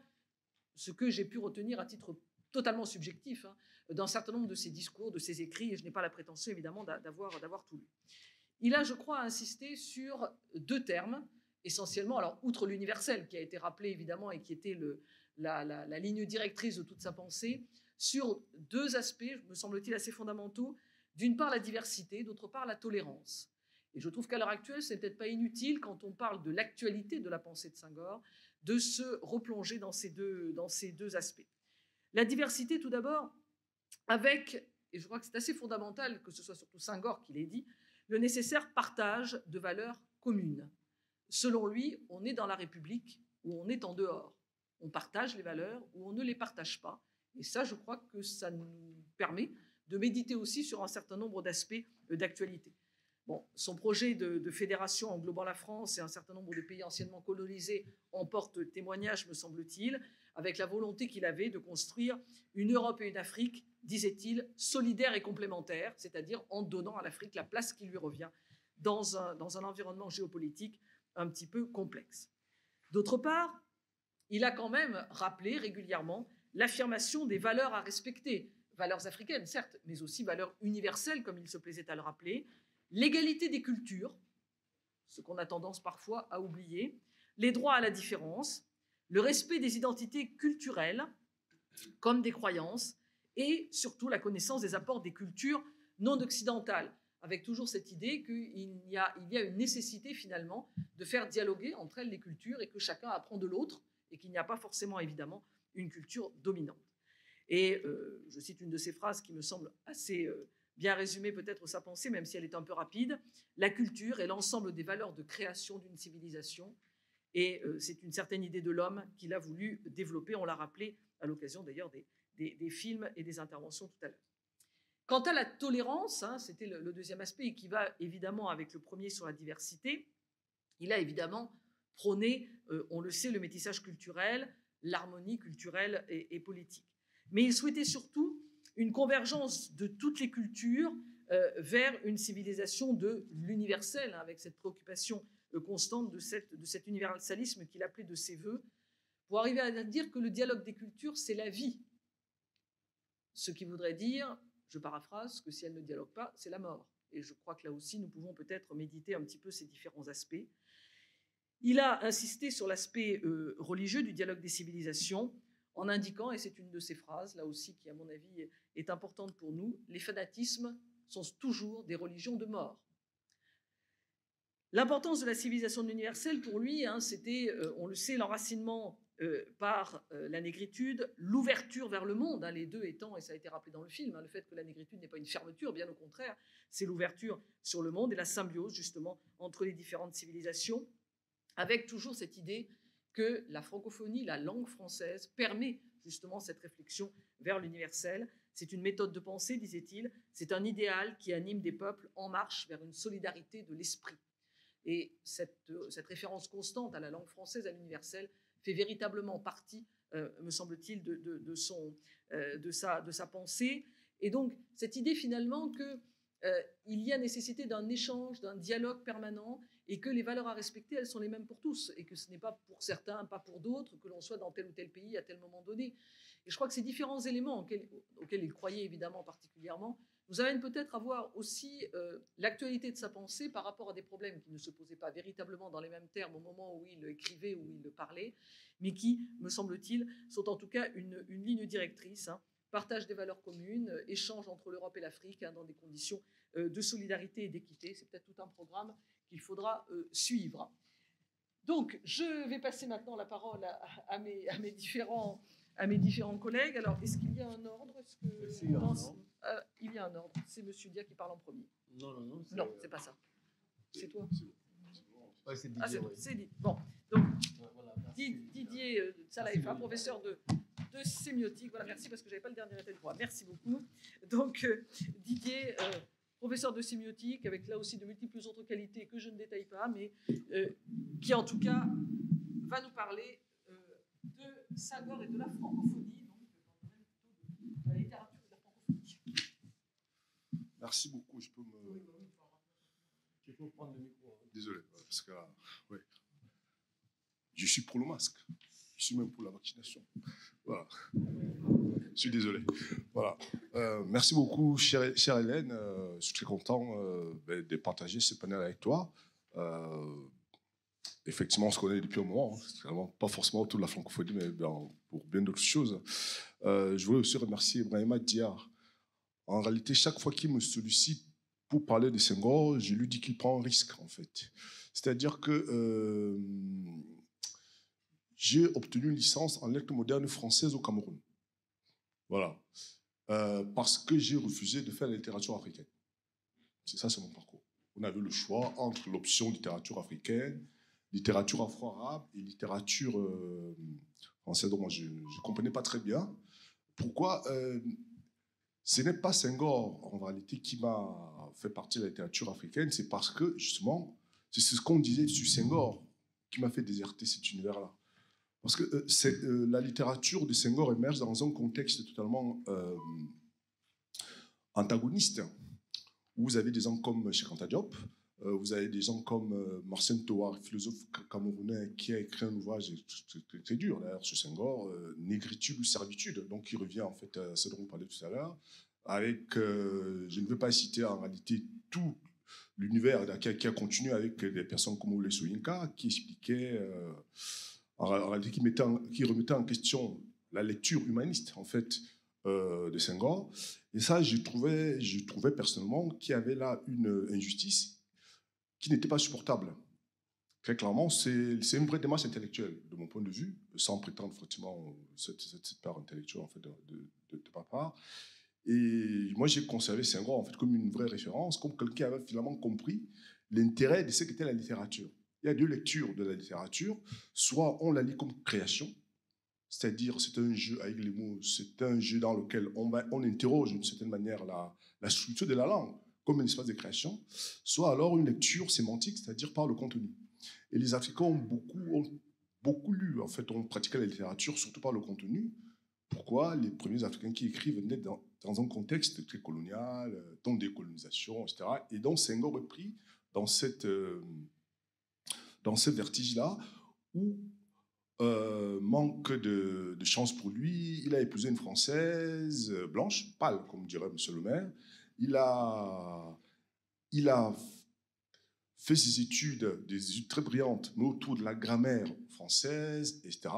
S9: ce que j'ai pu retenir à titre totalement subjectif d'un certain nombre de ses discours, de ses écrits, et je n'ai pas la prétention évidemment d'avoir tout lu. il a, je crois, insisté sur deux termes, essentiellement, alors outre l'universel qui a été rappelé évidemment et qui était la ligne directrice de toute sa pensée, sur deux aspects, me semble-t-il, assez fondamentaux. D'une part, la diversité, d'autre part, la tolérance. Et je trouve qu'à l'heure actuelle, ce n'est peut-être pas inutile, quand on parle de l'actualité de la pensée de Senghor, de se replonger dans ces deux aspects. La diversité, tout d'abord, avec, et je crois que c'est assez fondamental que ce soit surtout Senghor qui l'ait dit, le nécessaire partage de valeurs communes. Selon lui, on est dans la République ou on est en dehors. On partage les valeurs ou on ne les partage pas. Et ça, je crois que ça nous permet de méditer aussi sur un certain nombre d'aspects d'actualité. Bon, son projet de fédération englobant la France et un certain nombre de pays anciennement colonisés en porte témoignage, me semble-t-il, avec la volonté qu'il avait de construire une Europe et une Afrique, disait-il, solidaires et complémentaires, c'est-à-dire en donnant à l'Afrique la place qui lui revient dans un environnement géopolitique un petit peu complexe. D'autre part, il a quand même rappelé régulièrement l'affirmation des valeurs à respecter, valeurs africaines certes, mais aussi valeurs universelles, comme il se plaisait à le rappeler, l'égalité des cultures, ce qu'on a tendance parfois à oublier, les droits à la différence, le respect des identités culturelles comme des croyances, et surtout la connaissance des apports des cultures non occidentales, avec toujours cette idée qu'il y a une nécessité finalement de faire dialoguer entre elles les cultures et que chacun apprend de l'autre et qu'il n'y a pas forcément évidemment une culture dominante. Et je cite une de ces phrases qui me semble assez bien résumer peut-être sa pensée, même si elle est un peu rapide. La culture est l'ensemble des valeurs de création d'une civilisation et c'est une certaine idée de l'homme qu'il a voulu développer, on l'a rappelé à l'occasion d'ailleurs des films et des interventions tout à l'heure. Quant à la tolérance, hein, c'était le deuxième aspect et qui va évidemment avec le premier sur la diversité, il a évidemment prôné, on le sait, le métissage culturel, l'harmonie culturelle et politique. Mais il souhaitait surtout une convergence de toutes les cultures vers une civilisation de l'universel, hein, avec cette préoccupation constante de cet universalisme qu'il appelait de ses voeux, pour arriver à dire que le dialogue des cultures, c'est la vie. Ce qui voudrait dire, je paraphrase, que si elle ne dialogue pas, c'est la mort. Et je crois que là aussi, nous pouvons peut-être méditer un petit peu ces différents aspects. Il a insisté sur l'aspect religieux du dialogue des civilisations, en indiquant, et c'est une de ces phrases, là aussi, qui, à mon avis, est importante pour nous, les fanatismes sont toujours des religions de mort. L'importance de la civilisation universelle, pour lui, hein, c'était, on le sait, l'enracinement par la négritude, l'ouverture vers le monde, hein, les deux étant, et ça a été rappelé dans le film, hein, le fait que la négritude n'est pas une fermeture, bien au contraire, c'est l'ouverture sur le monde et la symbiose, justement, entre les différentes civilisations, avec toujours cette idée que la francophonie, la langue française, permet justement cette réflexion vers l'universel. C'est une méthode de pensée, disait-il, c'est un idéal qui anime des peuples en marche vers une solidarité de l'esprit. Et cette référence constante à la langue française, à l'universel, fait véritablement partie, me semble-t-il, de sa pensée. Et donc, cette idée finalement qu'il y a nécessité d'un échange, d'un dialogue permanent, et que les valeurs à respecter, elles sont les mêmes pour tous, et que ce n'est pas pour certains, pas pour d'autres, que l'on soit dans tel ou tel pays à tel moment donné. Et je crois que ces différents éléments auxquels il croyait évidemment particulièrement nous amènent peut-être à voir aussi l'actualité de sa pensée par rapport à des problèmes qui ne se posaient pas véritablement dans les mêmes termes au moment où il écrivait, où il parlait, mais qui, me semble-t-il, sont en tout cas une ligne directrice, hein, partage des valeurs communes, échange entre l'Europe et l'Afrique, hein, dans des conditions de solidarité et d'équité. C'est peut-être tout un programme qu'il faudra suivre. Donc, je vais passer maintenant la parole à mes différents collègues. Alors, est-ce qu'il y a un ordre? Il y a un ordre. C'est M. Dia qui parle en premier. Non, c'est pas ça. C'est toi.
S1: Ouais, c'est Didier.
S9: C'est dit. Bon, donc, Didier Salaïfa, professeur de sémiotique. Voilà, merci parce que je n'avais pas le dernier appel droit. Merci beaucoup. Donc, Didier, professeur de sémiotique, avec là aussi de multiples autres qualités que je ne détaille pas, mais qui en tout cas va nous parler de Senghor et de la francophonie, donc de la littérature et de la francophonie.
S10: Merci beaucoup. Je peux
S1: prendre le micro.
S10: Désolé, parce que ouais. Je suis pour le masque. Je suis même pour la vaccination. Voilà. Je suis désolé. Voilà. Merci beaucoup, chère Hélène. Je suis très content de partager ce panel avec toi. Effectivement, on se connaît depuis un moment. Hein. Pas forcément autour de la francophonie, mais pour bien d'autres choses. Je voulais aussi remercier Ibrahima Diar. En réalité, chaque fois qu'il me sollicite pour parler de Senghor, je lui dis qu'il prend un risque, en fait. C'est-à-dire que j'ai obtenu une licence en lettres modernes françaises au Cameroun. Voilà. Parce que j'ai refusé de faire la littérature africaine. C'est ça, c'est mon parcours. On avait le choix entre l'option littérature africaine, littérature afro-arabe et littérature française. Donc moi, je ne comprenais pas très bien. Pourquoi ce n'est pas Senghor, en réalité, qui m'a fait partie de la littérature africaine, c'est parce que, justement, c'est ce qu'on disait sur Senghor qui m'a fait déserter cet univers-là. Parce que la littérature de Senghor émerge dans un contexte totalement antagoniste, où vous avez des gens comme Cheikh Anta Diop, vous avez des gens comme Marcel Towar, philosophe camerounais, qui a écrit un ouvrage très dur, d'ailleurs, sur Senghor, Négritude ou servitude, donc qui revient en fait à ce dont on parlait tout à l'heure, avec, je ne veux pas citer en réalité tout l'univers qui a continué avec des personnes comme Oule Soyinka, qui expliquait... en réalité, qui remettait en question la lecture humaniste, en fait, de Senghor. Et ça, je trouvais personnellement qu'il y avait là une injustice qui n'était pas supportable. Très clairement, c'est une vraie démarche intellectuelle, de mon point de vue, sans prétendre effectivement cette part intellectuelle en fait, de ma part. Et moi, j'ai conservé Senghor en fait, comme une vraie référence, comme quelqu'un qui avait finalement compris l'intérêt de ce qu'était la littérature. Il y a deux lectures de la littérature. Soit on la lit comme création, c'est-à-dire c'est un jeu avec les mots, c'est un jeu dans lequel on interroge d'une certaine manière la structure de la langue comme un espace de création, soit alors une lecture sémantique, c'est-à-dire par le contenu. Et les Africains ont beaucoup lu, en fait, ont pratiqué la littérature surtout par le contenu. Pourquoi? Les premiers Africains qui écrivent venaient dans un contexte très colonial, dans des colonisations, etc. Et donc Senghor est pris dans ce vertige-là où, manque de chance pour lui, il a épousé une Française blanche, pâle, comme dirait M. le maire. Il a fait ses études, des études très brillantes, mais autour de la grammaire française, etc.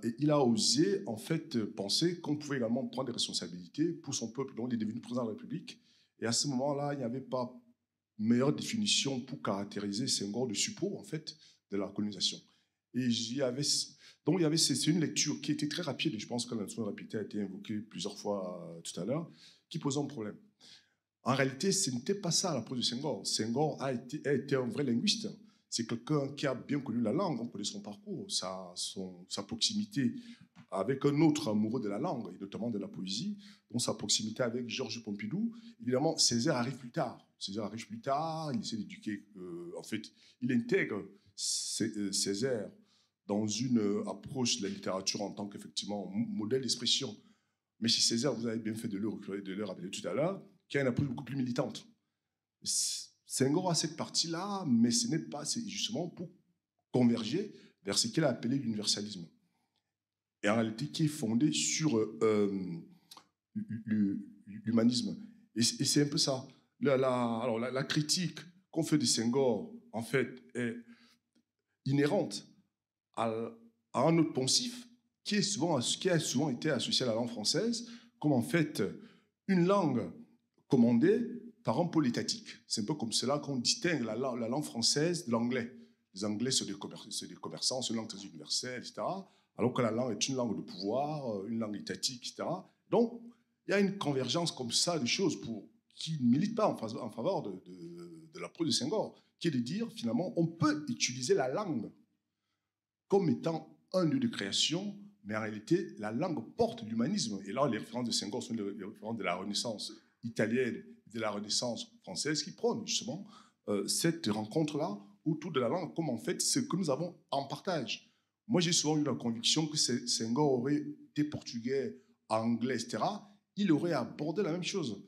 S10: Et il a osé, en fait, penser qu'on pouvait également prendre des responsabilités pour son peuple. Donc, il est devenu président de la République. Et à ce moment-là, il n'y avait pas meilleure définition pour caractériser Senghor de suppôt, en fait, de la colonisation. Et c'est une lecture qui était très rapide, et je pense que la notion de rapidité a été invoquée plusieurs fois tout à l'heure, qui posait un problème. En réalité, ce n'était pas ça l'approche de Senghor. Senghor a été un vrai linguiste. C'est quelqu'un qui a bien connu la langue, on connaît son parcours, sa proximité avec un autre amoureux de la langue, et notamment de la poésie, dont sa proximité avec Georges Pompidou. Évidemment, Césaire arrive plus tard. Il essaie d'éduquer, en fait, il intègre Césaire dans une approche de la littérature en tant qu'effectivement modèle d'expression. Mais chez Césaire, vous avez bien fait de le rappeler tout à l'heure, qui a une approche beaucoup plus militante. Senghor a cette partie-là, mais ce n'est pas, c'est justement pour converger vers ce qu'il a appelé l'universalisme. Et en réalité, qui est fondé sur l'humanisme. Et c'est un peu ça. La critique qu'on fait de Senghor, en fait, est inhérente à un autre poncif qui a souvent été associé à la langue française comme, en fait, une langue commandée par un pôle étatique. C'est un peu comme cela qu'on distingue la langue française de l'anglais. Les Anglais, c'est des commerçants, c'est une langue très universelle, etc. Alors que la langue est une langue de pouvoir, une langue étatique, etc. Donc, il y a une convergence comme ça de choses qui ne militent pas en faveur de l'approche de Senghor, qui est de dire, finalement, on peut utiliser la langue comme étant un lieu de création, mais en réalité, la langue porte l'humanisme. Et là, les références de Senghor sont les références de la Renaissance italienne, de la Renaissance française, qui prônent justement cette rencontre-là autour de la langue, comme en fait ce que nous avons en partage. Moi, j'ai souvent eu la conviction que Senghor aurait été portugais, anglais, etc. Il aurait abordé la même chose.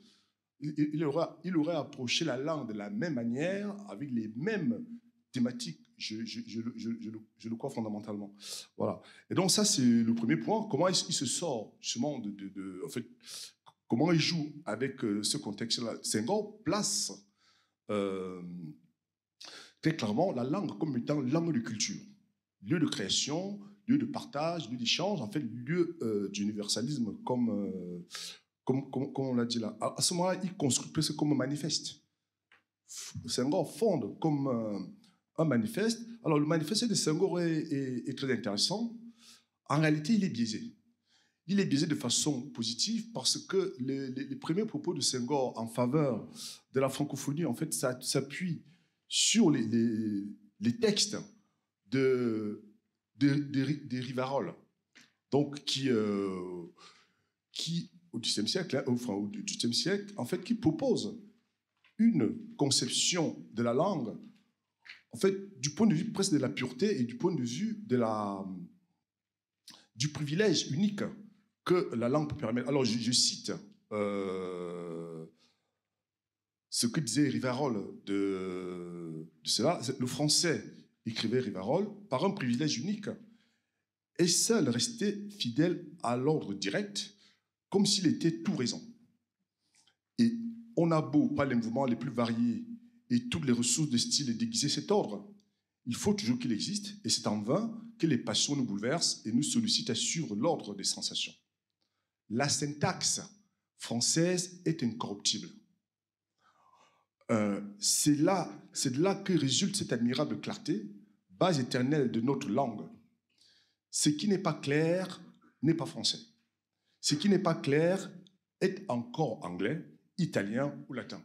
S10: Il aurait approché la langue de la même manière, avec les mêmes thématique, je le crois fondamentalement. Voilà. Et donc ça, c'est le premier point. Comment il se sort justement en fait, comment il joue avec ce contexte-là. Senghor place très clairement la langue comme étant langue de culture, lieu de création, lieu de partage, lieu d'échange, en fait, lieu d'universalisme, comme on l'a dit là. À ce moment-là, il construit presque comme un manifeste. Senghor fonde comme un manifeste. Alors, le manifeste de Senghor est très intéressant. En réalité, il est biaisé. Il est biaisé de façon positive parce que les premiers propos de Senghor en faveur de la francophonie, en fait, ça s'appuie sur les textes de Rivarol, donc qui au XXe siècle, enfin au XVIIIe siècle, en fait, qui propose une conception de la langue, en fait, du point de vue presque de la pureté et du point de vue du privilège unique que la langue peut permettre. Alors, je cite ce que disait Rivarol de cela. Le français, écrivait Rivarol, par un privilège unique, est seul resté fidèle à l'ordre direct, comme s'il était tout raison. Et on a beau, par les mouvements les plus variés et toutes les ressources de style déguiser cet ordre, il faut toujours qu'il existe, et c'est en vain que les passions nous bouleversent et nous sollicitent à suivre l'ordre des sensations. La syntaxe française est incorruptible. C'est de là que résulte cette admirable clarté, base éternelle de notre langue. Ce qui n'est pas clair n'est pas français. Ce qui n'est pas clair est encore anglais, italien ou latin.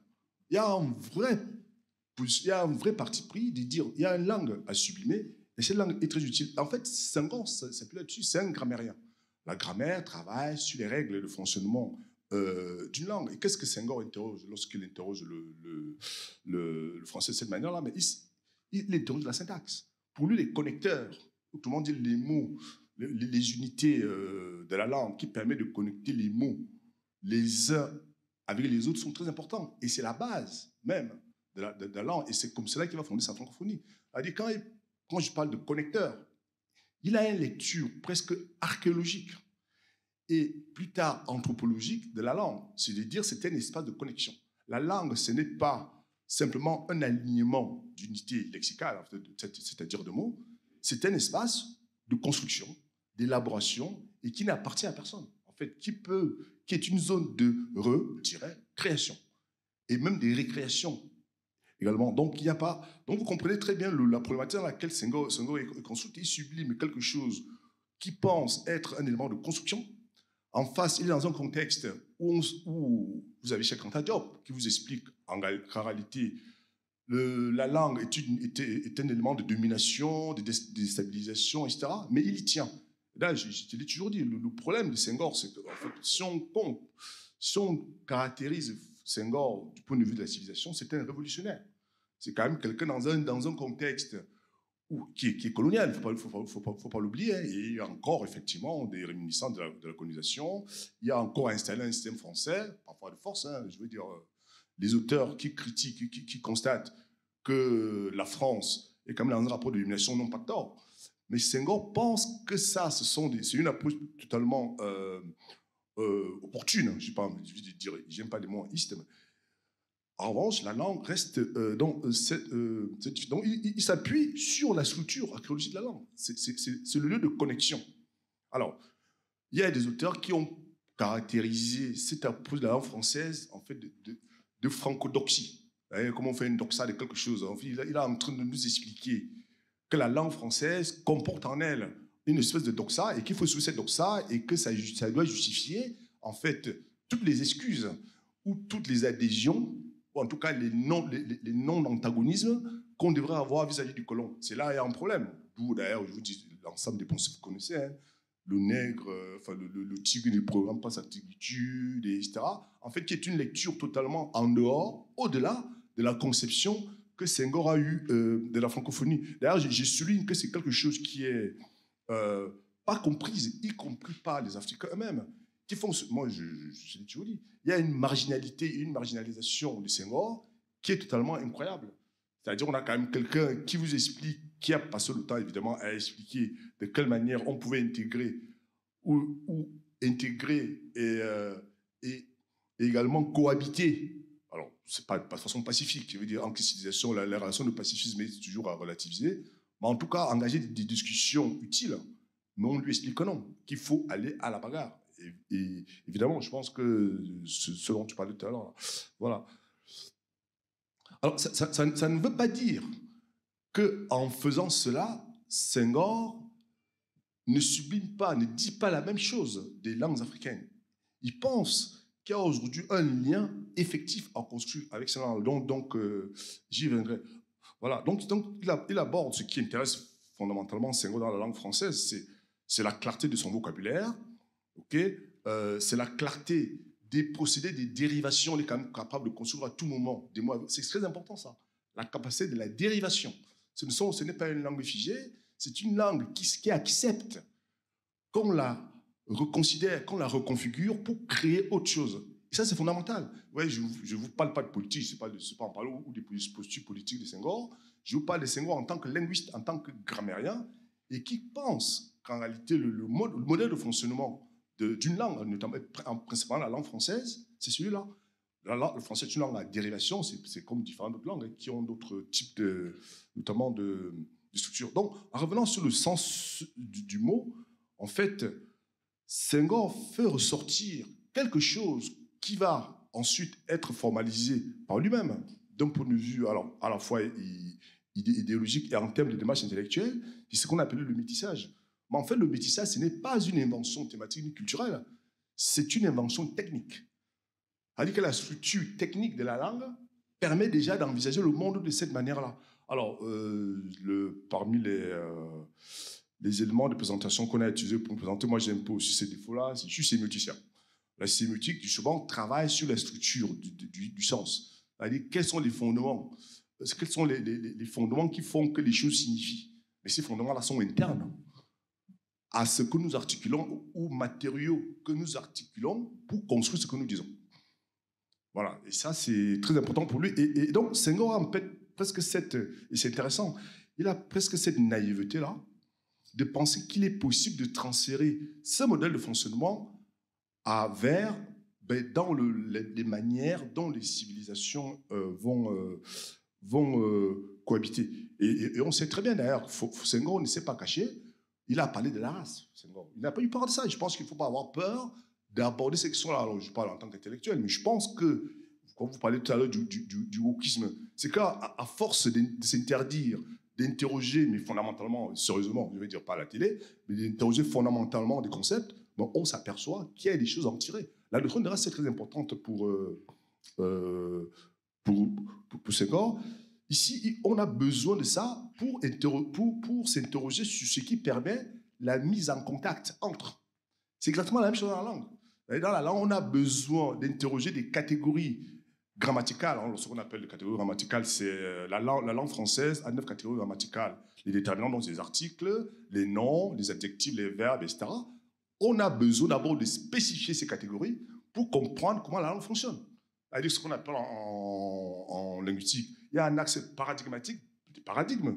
S10: Il y a un vrai parti pris de dire il y a une langue à sublimer et cette langue est très utile. En fait, Senghor s'appuie là-dessus, c'est un grammairien. La grammaire travaille sur les règles de fonctionnement d'une langue. Et qu'est-ce que Senghor interroge lorsqu'il interroge le français de cette manière-là? Mais il interroge la syntaxe. Pour lui, les connecteurs, tout le monde dit les mots, les unités de la langue qui permettent de connecter les mots les uns avec les autres sont très importants. Et c'est la base même de la langue. Et c'est comme cela qu'il va fonder sa francophonie. C'est-à-dire, quand je parle de connecteur, il a une lecture presque archéologique et plus tard anthropologique de la langue. C'est-à-dire, c'est un espace de connexion. La langue, ce n'est pas simplement un alignement d'unités lexicales, c'est-à-dire de mots. C'est un espace de construction, d'élaboration et qui n'appartient à personne. En fait, qui est une zone de création et même des récréations également. Donc, il n'y a pas. Donc, vous comprenez très bien la problématique dans laquelle Senghor est construit. Il sublime quelque chose qui pense être un élément de construction. En face, il est dans un contexte où vous avez Cheikh Anta Diop qui vous explique en réalité la langue est un élément de domination, de déstabilisation, etc. Mais il y tient. Là, je te l'ai toujours dit, le problème de Senghor, c'est que en fait, si on caractérise Senghor du point de vue de la civilisation, c'est un révolutionnaire. C'est quand même quelqu'un dans un contexte qui est colonial, il ne faut pas l'oublier. Hein. Il y a encore effectivement des réminiscences de la colonisation. Il y a encore installé un système français, parfois de force. Hein, je veux dire, les auteurs qui critiquent, qui constatent que la France est quand même dans un rapport de domination, n'ont pas tort. Mais Senghor pense que ça, c'est une approche totalement opportune. Je n'aime pas les mots istes. En revanche, la langue reste donc il s'appuie sur la structure archéologique de la langue. C'est le lieu de connexion. Alors, il y a des auteurs qui ont caractérisé cette approche de la langue française en fait de francodoxie. Comment on fait une doxa de quelque chose. En fait, il est en train de nous expliquer que la langue française comporte en elle une espèce de doxa et qu'il faut suivre cette doxa et que ça doit justifier en fait toutes les excuses ou toutes les adhésions, ou en tout cas les non-antagonismes qu'on devrait avoir vis-à-vis du colon. C'est là il y a un problème. D'où d'ailleurs, je vous dis, l'ensemble des pensées que vous connaissez, hein, le nègre, enfin le tigre ne programme pas sa tigritude, etc. En fait, qui est une lecture totalement en dehors, au-delà de la conception que Senghor a eue de la francophonie. D'ailleurs, je souligne que c'est quelque chose qui est pas comprise, y compris par les Africains eux-mêmes. Qui font, moi, je l'ai toujours dit, il y a une marginalité et une marginalisation de Senghor qui est totalement incroyable. C'est-à-dire on a quand même quelqu'un qui vous explique, qui a passé le temps évidemment à expliquer de quelle manière on pouvait intégrer ou intégrer et également cohabiter. Alors, c'est pas de façon pacifique, je veux dire, en civilisation, la relation de pacifisme est toujours à relativiser, mais en tout cas, engager des discussions utiles. Mais on lui explique que non, qu'il faut aller à la bagarre. Et évidemment, je pense que ce dont tu parlais tout à l'heure, voilà. Alors, ça ne veut pas dire qu'en faisant cela, Senghor ne sublime pas, ne dit pas la même chose des langues africaines. Il pense qu'il y a aujourd'hui un lien effectif à construire avec ces langues. Donc j'y viendrai. Voilà. Donc il aborde ce qui intéresse fondamentalement Senghor dans la langue française, c'est la clarté de son vocabulaire, okay? C'est la clarté des procédés, des dérivations. On est quand même capable de construire à tout moment des mots. C'est très important ça, la capacité de la dérivation. Ce n'est pas une langue figée, c'est une langue qui accepte qu'on la reconsidère, qu'on la reconfigure pour créer autre chose. Et ça, c'est fondamental. Ouais, je ne vous parle pas de politique, je ne sais pas en parler, ou des postures politiques de Senghor. Je vous parle de Senghor en tant que linguiste, en tant que grammairien, et qui pense qu'en réalité, le modèle de fonctionnement d'une langue, notamment, principalement la langue française, c'est celui-là. Le français est une langue à dérivation, c'est comme différentes autres langues qui ont d'autres types notamment de structures. Donc, en revenant sur le sens du mot, en fait, Senghor fait ressortir quelque chose qui va ensuite être formalisé par lui-même, d'un point de vue alors, à la fois idéologique et en termes de démarche intellectuelle, c'est ce qu'on appelle le métissage. Mais en fait, le métissage, ce n'est pas une invention thématique ni culturelle, c'est une invention technique. C'est-à-dire que la structure technique de la langue permet déjà d'envisager le monde de cette manière-là. Alors, parmi les éléments de présentation qu'on a utilisés pour présenter, moi j'aime pas aussi ces défauts-là, c'est juste sémioticien. La sémiotique, justement, travaille sur la structure du sens. C'est-à-dire, quels sont les fondements? Quels sont les fondements qui font que les choses signifient? Mais ces fondements-là sont internes à ce que nous articulons, aux matériaux que nous articulons pour construire ce que nous disons. Voilà, et ça c'est très important pour lui. Et donc Senghor a presque et c'est intéressant, il a presque cette naïveté-là, de penser qu'il est possible de transférer ce modèle de fonctionnement vers dans les manières dont les civilisations vont cohabiter. Et on sait très bien d'ailleurs, Senghor ne s'est pas caché, il a parlé de la race. Senghor. Il n'a pas eu peur de ça. Je pense qu'il ne faut pas avoir peur d'aborder ces questions-là. Alors, je parle en tant qu'intellectuel, mais je pense que, comme vous parlez tout à l'heure du wokisme, c'est qu'à force de s'interdire, d'interroger, mais fondamentalement, sérieusement, je ne vais dire pas à la télé, mais d'interroger fondamentalement des concepts, bon, on s'aperçoit qu'il y a des choses à en tirer. La doctrine de race, c'est très importante pour Senghor. Ici, on a besoin de ça pour s'interroger sur ce qui permet la mise en contact entre. C'est exactement la même chose dans la langue. Dans la langue, on a besoin d'interroger des catégories grammaticales. Ce qu'on appelle les catégories grammaticales, c'est la langue française a 9 catégories grammaticales. Les déterminants, donc les articles, les noms, les adjectifs, les verbes, etc. On a besoin d'abord de spécifier ces catégories pour comprendre comment la langue fonctionne. C'est-à-dire ce qu'on appelle en linguistique, il y a un axe paradigmatique, des paradigmes.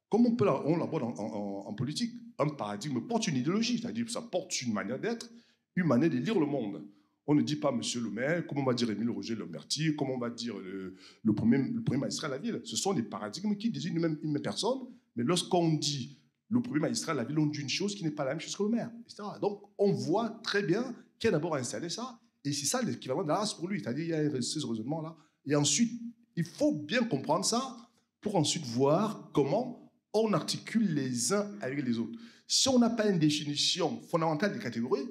S10: Comme on l'aborde en politique, un paradigme porte une idéologie, c'est-à-dire ça porte une manière d'être, une manière de lire le monde. On ne dit pas Monsieur le maire, comme on va dire Émile Roger Lemberti, comme on va dire le premier magistrat de la ville. Ce sont des paradigmes qui désignent une même personne, mais lorsqu'on dit le premier magistrat de la ville, on dit une chose qui n'est pas la même chose que le maire, etc. Donc on voit très bien qui a d'abord installé ça, et c'est ça l'équivalent de la race pour lui, c'est-à-dire il y a ce raisonnement-là. Et ensuite, il faut bien comprendre ça pour ensuite voir comment on articule les uns avec les autres. Si on n'a pas une définition fondamentale des catégories,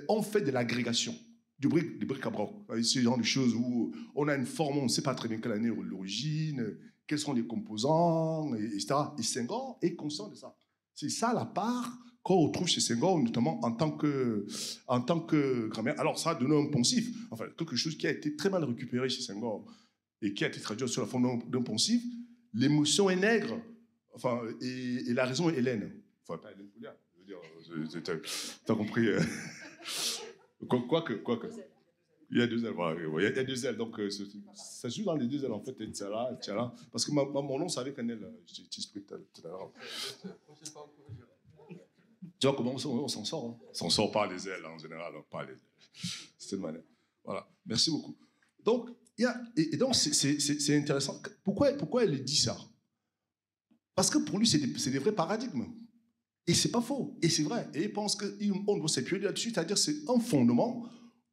S10: on fait de l'agrégation, du bric-à-brac. C'est le genre de choses où on a une forme, on ne sait pas très bien quelle année l'origine, quels sont les composants, etc. Et Senghor est conscient de ça. C'est ça la part qu'on retrouve chez Senghor, notamment en tant que grammaire. Alors ça a donné un poncif, enfin quelque chose qui a été très mal récupéré chez Senghor et qui a été traduit sur la forme d'un poncif. L'émotion est nègre, enfin, et la raison est hélène. Enfin, pas Hélène Pouliat, je veux dire, t'as compris. Quoique. Il y a deux ailes, voilà. Il y a deux ailes, donc ça joue dans les deux ailes, en fait. Tchala. Parce que mon nom, c'est avec un aile, je t'explique tout à l'heure. Tu vois comment on s'en sort, hein? On s'en sort par les ailes, en général, pas les ailes. C'est une manière. Voilà, merci beaucoup. Donc, donc c'est intéressant. Pourquoi elle dit ça? Parce que pour lui, c'est des vrais paradigmes. Et c'est pas faux. Et c'est vrai. Et il pense qu'on doit s'appuyer là-dessus, c'est-à-dire c'est un fondement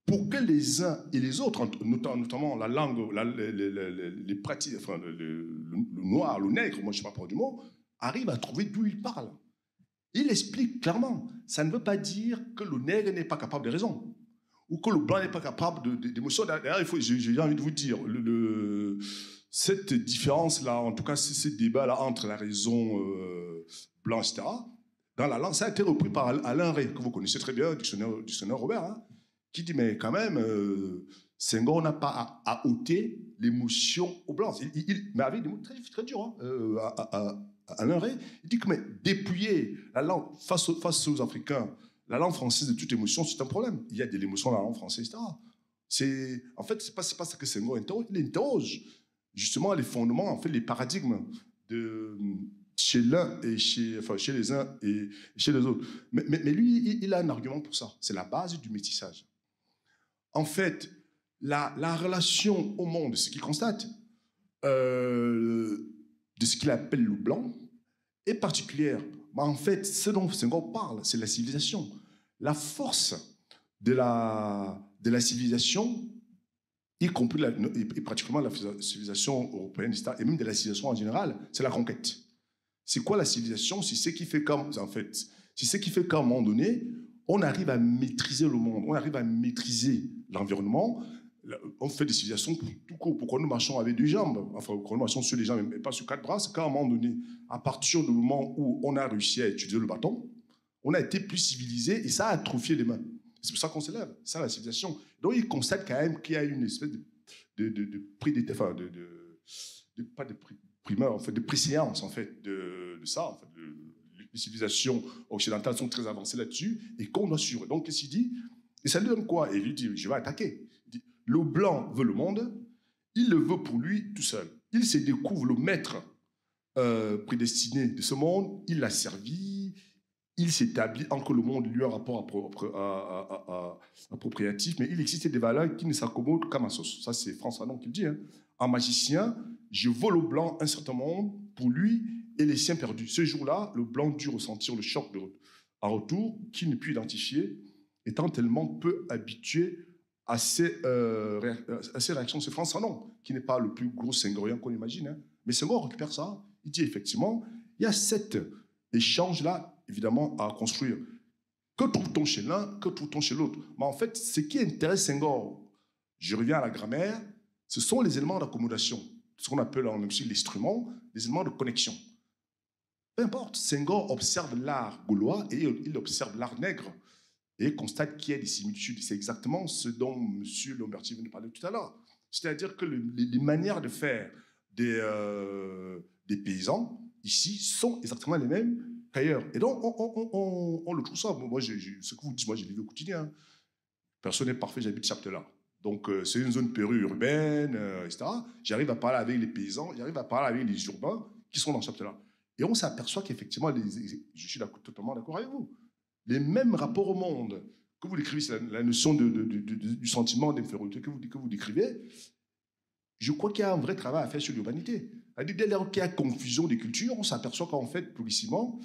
S10: pour que les uns et les autres, notamment la langue, les pratiques, enfin, le noir, le nègre, moi je ne sais pas pour du mot, arrivent à trouver d'où il parle. Il explique clairement. Ça ne veut pas dire que le nègre n'est pas capable de raison. Ou que le blanc n'est pas capable d'émotion. D'ailleurs, j'ai envie de vous dire, cette différence-là, en tout cas, ce débat-là entre la raison blanche, etc., dans la langue, ça a été repris par Alain Ray, que vous connaissez très bien, dictionnaire Robert, hein, qui dit, mais quand même, Senghor n'a pas à ôter l'émotion aux blancs. Mais avec des mots très, très durs, hein, Alain Ray, il dit que mais dépouiller la langue face aux Africains, la langue française de toute émotion, c'est un problème. Il y a de l'émotion dans la langue française, etc. En fait, c'est pas ça que Senghor interroge. Il interroge justement les fondements, en fait, les paradigmes chez l'un et chez les uns et chez les autres. Mais lui, il a un argument pour ça. C'est la base du métissage. En fait, la relation au monde, ce qu'il constate, de ce qu'il appelle le blanc, est particulière. En fait, ce dont Senghor parle, c'est la civilisation. La force de la civilisation, y compris et pratiquement la civilisation européenne, et même de la civilisation en général, c'est la conquête. C'est quoi la civilisation? C'est ce qui fait qu'à un moment donné, on arrive à maîtriser le monde, on arrive à maîtriser l'environnement. On fait des civilisations tout court. Pourquoi nous marchons avec deux jambes? Enfin, pourquoi nous marchons sur les jambes et pas sur quatre bras? C'est qu'à un moment donné, à partir du moment où on a réussi à utiliser le bâton, on a été plus civilisé et ça a atrophié les mains. C'est pour ça qu'on s'élève. C'est ça la civilisation. Donc il constate quand même qu'il y a une espèce pas de primeur, en fait, de préséance en fait de ça. En fait, les civilisations occidentales sont très avancées là-dessus et qu'on doit suivre. Donc qu'est-ce qu'il dit? Et ça lui donne quoi? Et il lui dit, je vais attaquer. Il dit, le blanc veut le monde, il le veut pour lui tout seul. Il se découvre le maître prédestiné de ce monde, il l'a servi, il s'établit en que le monde lui a un rapport appropriatif, mais il existe des valeurs qui ne s'accommodent qu'à ma sauce. Ça, c'est François Fanon qui le dit. Hein. En magicien, je vole au blanc un certain monde pour lui et les siens perdus. Ce jour-là, le blanc dut ressentir le choc en retour qu'il ne put identifier, étant tellement peu habitué à ces réactions. C'est François Fanon qui n'est pas le plus gros Senghorien qu'on imagine. Hein. Mais Senghor récupère ça. Il dit effectivement, il y a cet échange-là, évidemment, à construire. Que trouve-t-on chez l'un, que trouve-t-on chez l'autre? Mais en fait, ce qui intéresse Senghor, je reviens à la grammaire, ce sont les éléments d'accommodation, ce qu'on appelle en aussi l'instrument, les éléments de connexion. Peu importe, Senghor observe l'art gaulois et il observe l'art nègre et constate qu'il y a des similitudes. C'est exactement ce dont M. Lamberti venait de parler tout à l'heure. C'est-à-dire que les manières de faire des paysans, ici, sont exactement les mêmes qu'ailleurs. Et donc, on le trouve ça. Moi, ce que vous dites, moi, j'ai vécu au quotidien. Personne n'est parfait, j'habite Chaptelat. Donc, c'est une zone périurbaine, etc. J'arrive à parler avec les paysans, j'arrive à parler avec les urbains qui sont dans Chaptelat. Et on s'aperçoit qu'effectivement, je suis totalement d'accord avec vous, les mêmes rapports au monde que vous décrivez, c'est la notion du sentiment d'infériorité que vous décrivez. Je crois qu'il y a un vrai travail à faire sur l'urbanité. Dès lors qu'il y a confusion des cultures, on s'aperçoit qu'en fait, progressivement,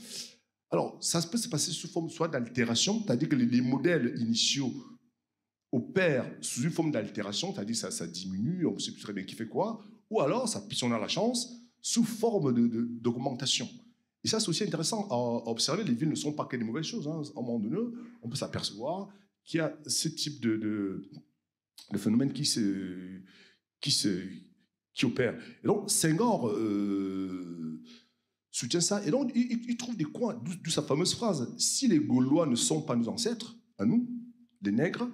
S10: alors ça peut se passer sous forme soit d'altération, c'est-à-dire que les modèles initiaux opèrent sous une forme d'altération, c'est-à-dire que ça diminue, on ne sait plus très bien qui fait quoi, ou alors, si on a la chance, sous forme d'augmentation. Et ça, c'est aussi intéressant à observer. Les villes ne sont pas que des mauvaises choses. Hein. À un moment donné, on peut s'apercevoir qu'il y a ce type de phénomène qui opère. Et donc, Senghor soutient ça. Et donc, il trouve des coins, d'où sa fameuse phrase. Si les Gaulois ne sont pas nos ancêtres, à nous, les nègres,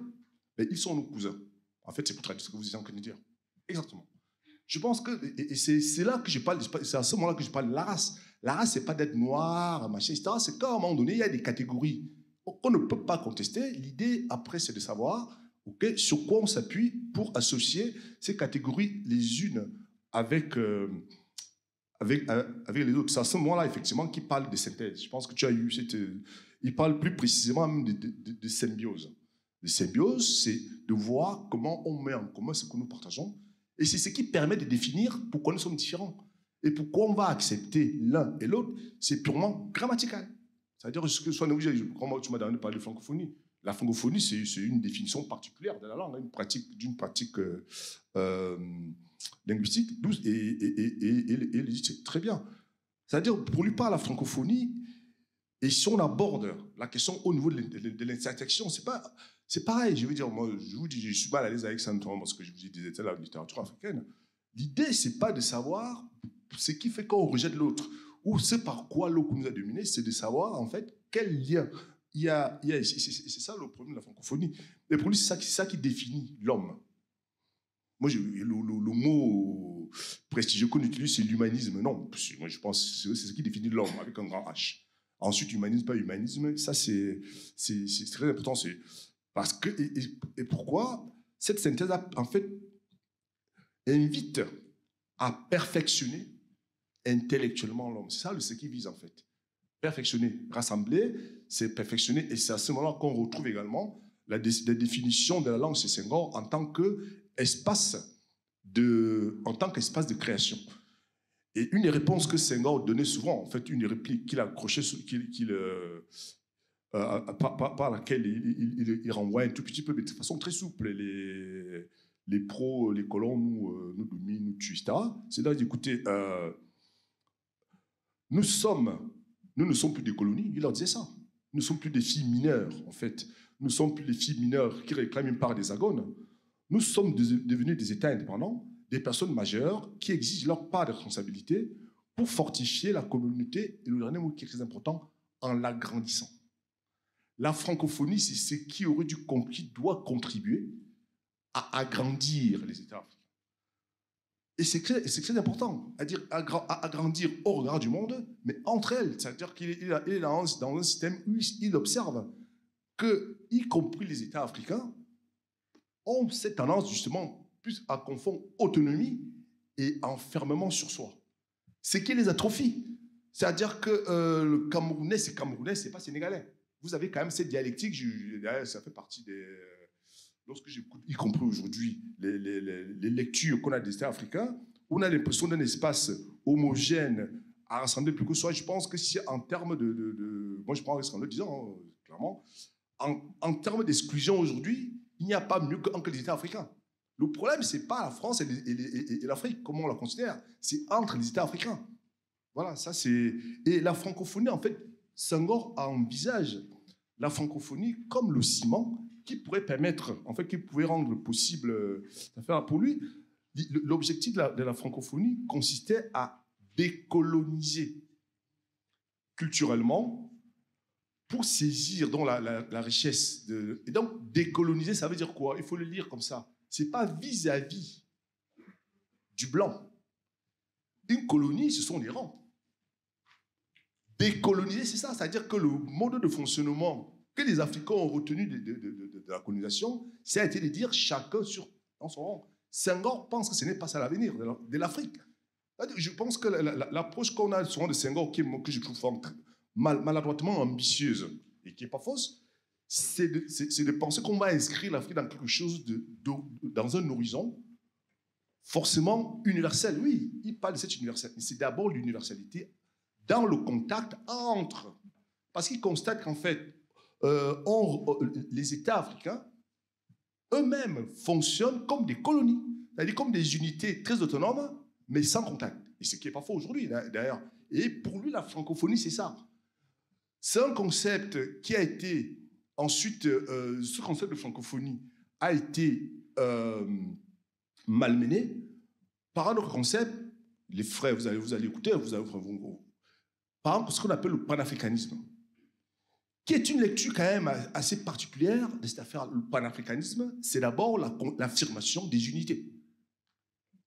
S10: ben, ils sont nos cousins. En fait, c'est pour traduire ce que vous étiez en train de dire. Exactement. Je pense que, et c'est là que je parle, c'est à ce moment-là que je parle de la race. La race, c'est pas d'être noir, machin, etc. C'est qu'à un moment donné, il y a des catégories qu'on ne peut pas contester. L'idée, après, c'est de savoir, Okay? Sur quoi on s'appuie pour associer ces catégories les unes avec les autres. C'est à ce moment-là, effectivement, qu'il parle de synthèse. Je pense que tu as eu il parle plus précisément même de symbiose. De symbiose, c'est de voir comment on met en commun ce que nous partageons. Et c'est ce qui permet de définir pourquoi nous sommes différents. Et pourquoi on va accepter l'un et l'autre, c'est purement grammatical. C'est-à-dire que soit on est obligé, comme tu m'as donné de parler de francophonie. La francophonie, c'est une définition particulière de la langue, d'une pratique linguistique, et c'est très bien. C'est-à-dire, pour lui parler de la francophonie, et si on aborde la question au niveau de l'intersection, c'est pareil. Je veux dire, moi, je vous dis, je suis mal à l'aise avec ça, parce que je vous disais la littérature africaine. L'idée, c'est pas de savoir ce qui fait qu'on rejette l'autre, ou c'est par quoi l'autre nous a dominé, c'est de savoir, en fait, quel lien c'est ça le problème de la francophonie. Et pour lui, c'est ça qui définit l'homme. Moi, le mot prestigieux qu'on utilise, c'est l'humanisme. Non, moi, je pense que c'est ce qui définit l'homme, avec un grand H. Ensuite, humanisme, pas humanisme, ça, c'est très important. Parce que, et pourquoi cette synthèse, en fait, invite à perfectionner intellectuellement l'homme. C'est ça ce qui vise, en fait. Perfectionner, rassembler, c'est perfectionner. Et c'est à ce moment-là qu'on retrouve également la définition de la langue chez Senghor en tant qu'espace de création. Et une des réponses que Senghor donnait souvent, en fait, une des répliques qu'il accrochait, par laquelle il renvoie un tout petit peu, mais de façon très souple, les pros, les colons nous dominent, nous tuent, etc. C'est là d'écouter, nous ne sommes plus des colonies, il leur disait ça. Nous ne sommes plus des filles mineures, en fait. Nous ne sommes plus des filles mineures qui réclament une part des agones. Nous sommes devenus des États indépendants, des personnes majeures qui exigent leur part de responsabilité pour fortifier la communauté, et le dernier mot qui est très important, en l'agrandissant. La francophonie, c'est ce qui doit contribuer à agrandir les États africains. Et c'est très important, à agrandir au regard du monde, mais entre elles. C'est-à-dire qu'il est dans un système où il observe que, y compris les États africains, ont cette tendance justement plus à confondre autonomie et enfermement sur soi. Ce qui les atrophie. C'est-à-dire que le Camerounais, c'est pas sénégalais. Vous avez quand même cette dialectique, ça fait partie des... Lorsque j'écoute, y compris aujourd'hui, les lectures qu'on a des États africains, on a l'impression d'un espace homogène à rassembler plus que soi. Je pense que si en termes moi je prends ce qu'on le disant, clairement, en termes d'exclusion aujourd'hui, il n'y a pas mieux qu'entre les États africains. Le problème, ce n'est pas la France et l'Afrique, comme on la considère, c'est entre les États africains. Voilà, ça c'est... Et la francophonie, en fait, Senghor envisage la francophonie comme le ciment qui pourrait permettre, en fait, qui pouvait rendre possible d'affaire. Pour lui, l'objectif de la francophonie consistait à décoloniser culturellement pour saisir donc la richesse. Et donc, décoloniser, ça veut dire quoi? Il faut le lire comme ça. Ce n'est pas vis-à-vis du blanc. Une colonie, ce sont les rangs. Décoloniser, c'est ça. C'est-à-dire que le mode de fonctionnement que les Africains ont retenu de la colonisation, ça a été de dire chacun dans son rang. Senghor pense que ce n'est pas ça l'avenir de l'Afrique. Je pense que l'approche qu'on a souvent de Senghor, que je trouve maladroitement ambitieuse et qui n'est pas fausse, c'est de penser qu'on va inscrire l'Afrique dans quelque chose, dans un horizon forcément universel. Oui, il parle de cette universalité, mais c'est d'abord l'universalité dans le contact entre... Parce qu'il constate qu'en fait, les États africains eux-mêmes fonctionnent comme des colonies, c'est-à-dire comme des unités très autonomes, mais sans contact. Et ce qui n'est pas faux aujourd'hui, d'ailleurs. Et pour lui, la francophonie, c'est ça. C'est un concept qui a été ensuite, ce concept de francophonie a été malmené par un autre concept. Les frères, vous allez écouter, par exemple, ce qu'on appelle le panafricanisme, qui est une lecture quand même assez particulière de cette affaire. Le panafricanisme, c'est d'abord l'affirmation des unités.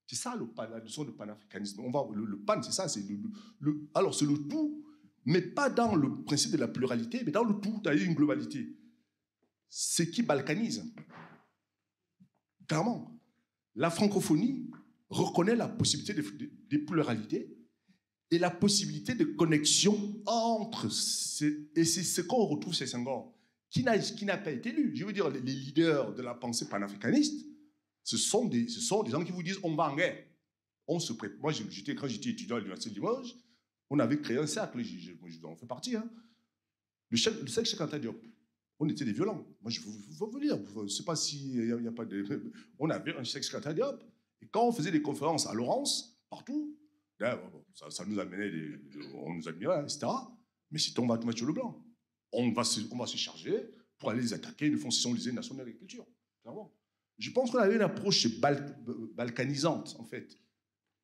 S10: C'est ça la notion de panafricanisme. Le pan, c'est ça. Alors, c'est le tout, mais pas dans le principe de la pluralité, mais dans le tout, c'est-à-dire une globalité. Ce qui balkanise. Clairement. La francophonie reconnaît la possibilité des pluralités et la possibilité de connexion entre... Et c'est ce qu'on retrouve chez Senghor, qui n'a pas été lu. Je veux dire, les leaders de la pensée panafricaniste, ce sont des gens qui vous disent on va en guerre. On se prépare. Moi, quand j'étais étudiant à l'Université de Limoges, on avait créé un cercle, j'en fais partie. Hein. Le cercle Cheikh Anta Diop. On était des violents. Moi, je vous dire, je ne sais pas s'il n'y a pas de... On avait un cercle Cheikh Anta Diop. Et quand on faisait des conférences à Laurence, partout, là, ça nous amenait on nous admirait, etc. Mais si on va mettre sur le blanc, on va se charger pour aller les attaquer. Ils nous font session lycée national d'agriculture. Clairement. Je pense qu'on avait une approche balkanisante, en fait,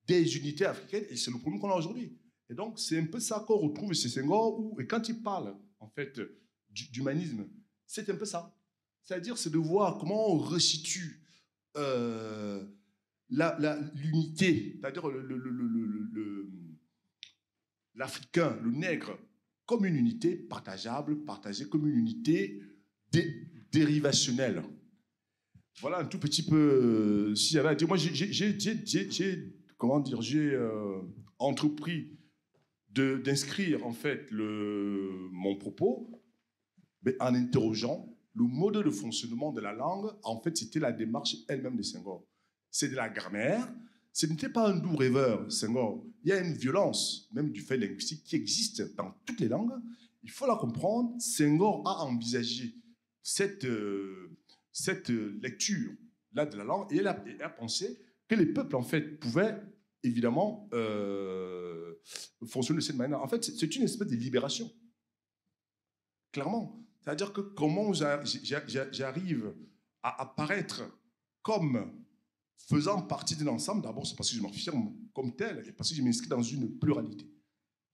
S10: des unités africaines, et c'est le problème qu'on a aujourd'hui. Et donc, c'est un peu ça qu'on retrouve chez Senghor, et quand il parle, en fait, d'humanisme, c'est un peu ça. C'est-à-dire, c'est de voir comment on resitue l'unité, c'est-à-dire l'Africain, le nègre, comme une unité partageable, partagée, comme une unité dérivationnelle. Voilà un tout petit peu... si moi, j'ai entrepris d'inscrire, en fait, mon propos, mais en interrogeant le mode de fonctionnement de la langue. En fait, c'était la démarche elle-même de Senghor. C'est de la grammaire. Ce n'était pas un doux rêveur, Senghor. Il y a une violence, même du fait linguistique, qui existe dans toutes les langues. Il faut la comprendre. Senghor a envisagé cette lecture-là de la langue, et il a pensé que les peuples, en fait, pouvaient, évidemment, fonctionner de cette manière. En fait, c'est une espèce de libération. Clairement. C'est-à-dire que comment j'arrive à apparaître comme faisant partie d'un ensemble, d'abord, c'est parce que je m'affirme comme tel, et parce que je m'inscris dans une pluralité.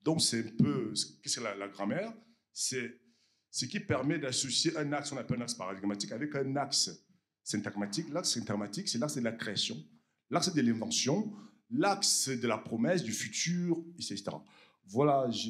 S10: Donc, c'est un peu... Qu'est-ce que la grammaire? C'est ce qui permet d'associer un axe, on appelle un axe paradigmatique, avec un axe syntagmatique. L'axe syntagmatique, c'est l'axe de la création, l'axe de l'invention, l'axe de la promesse, du futur, etc. Voilà, tu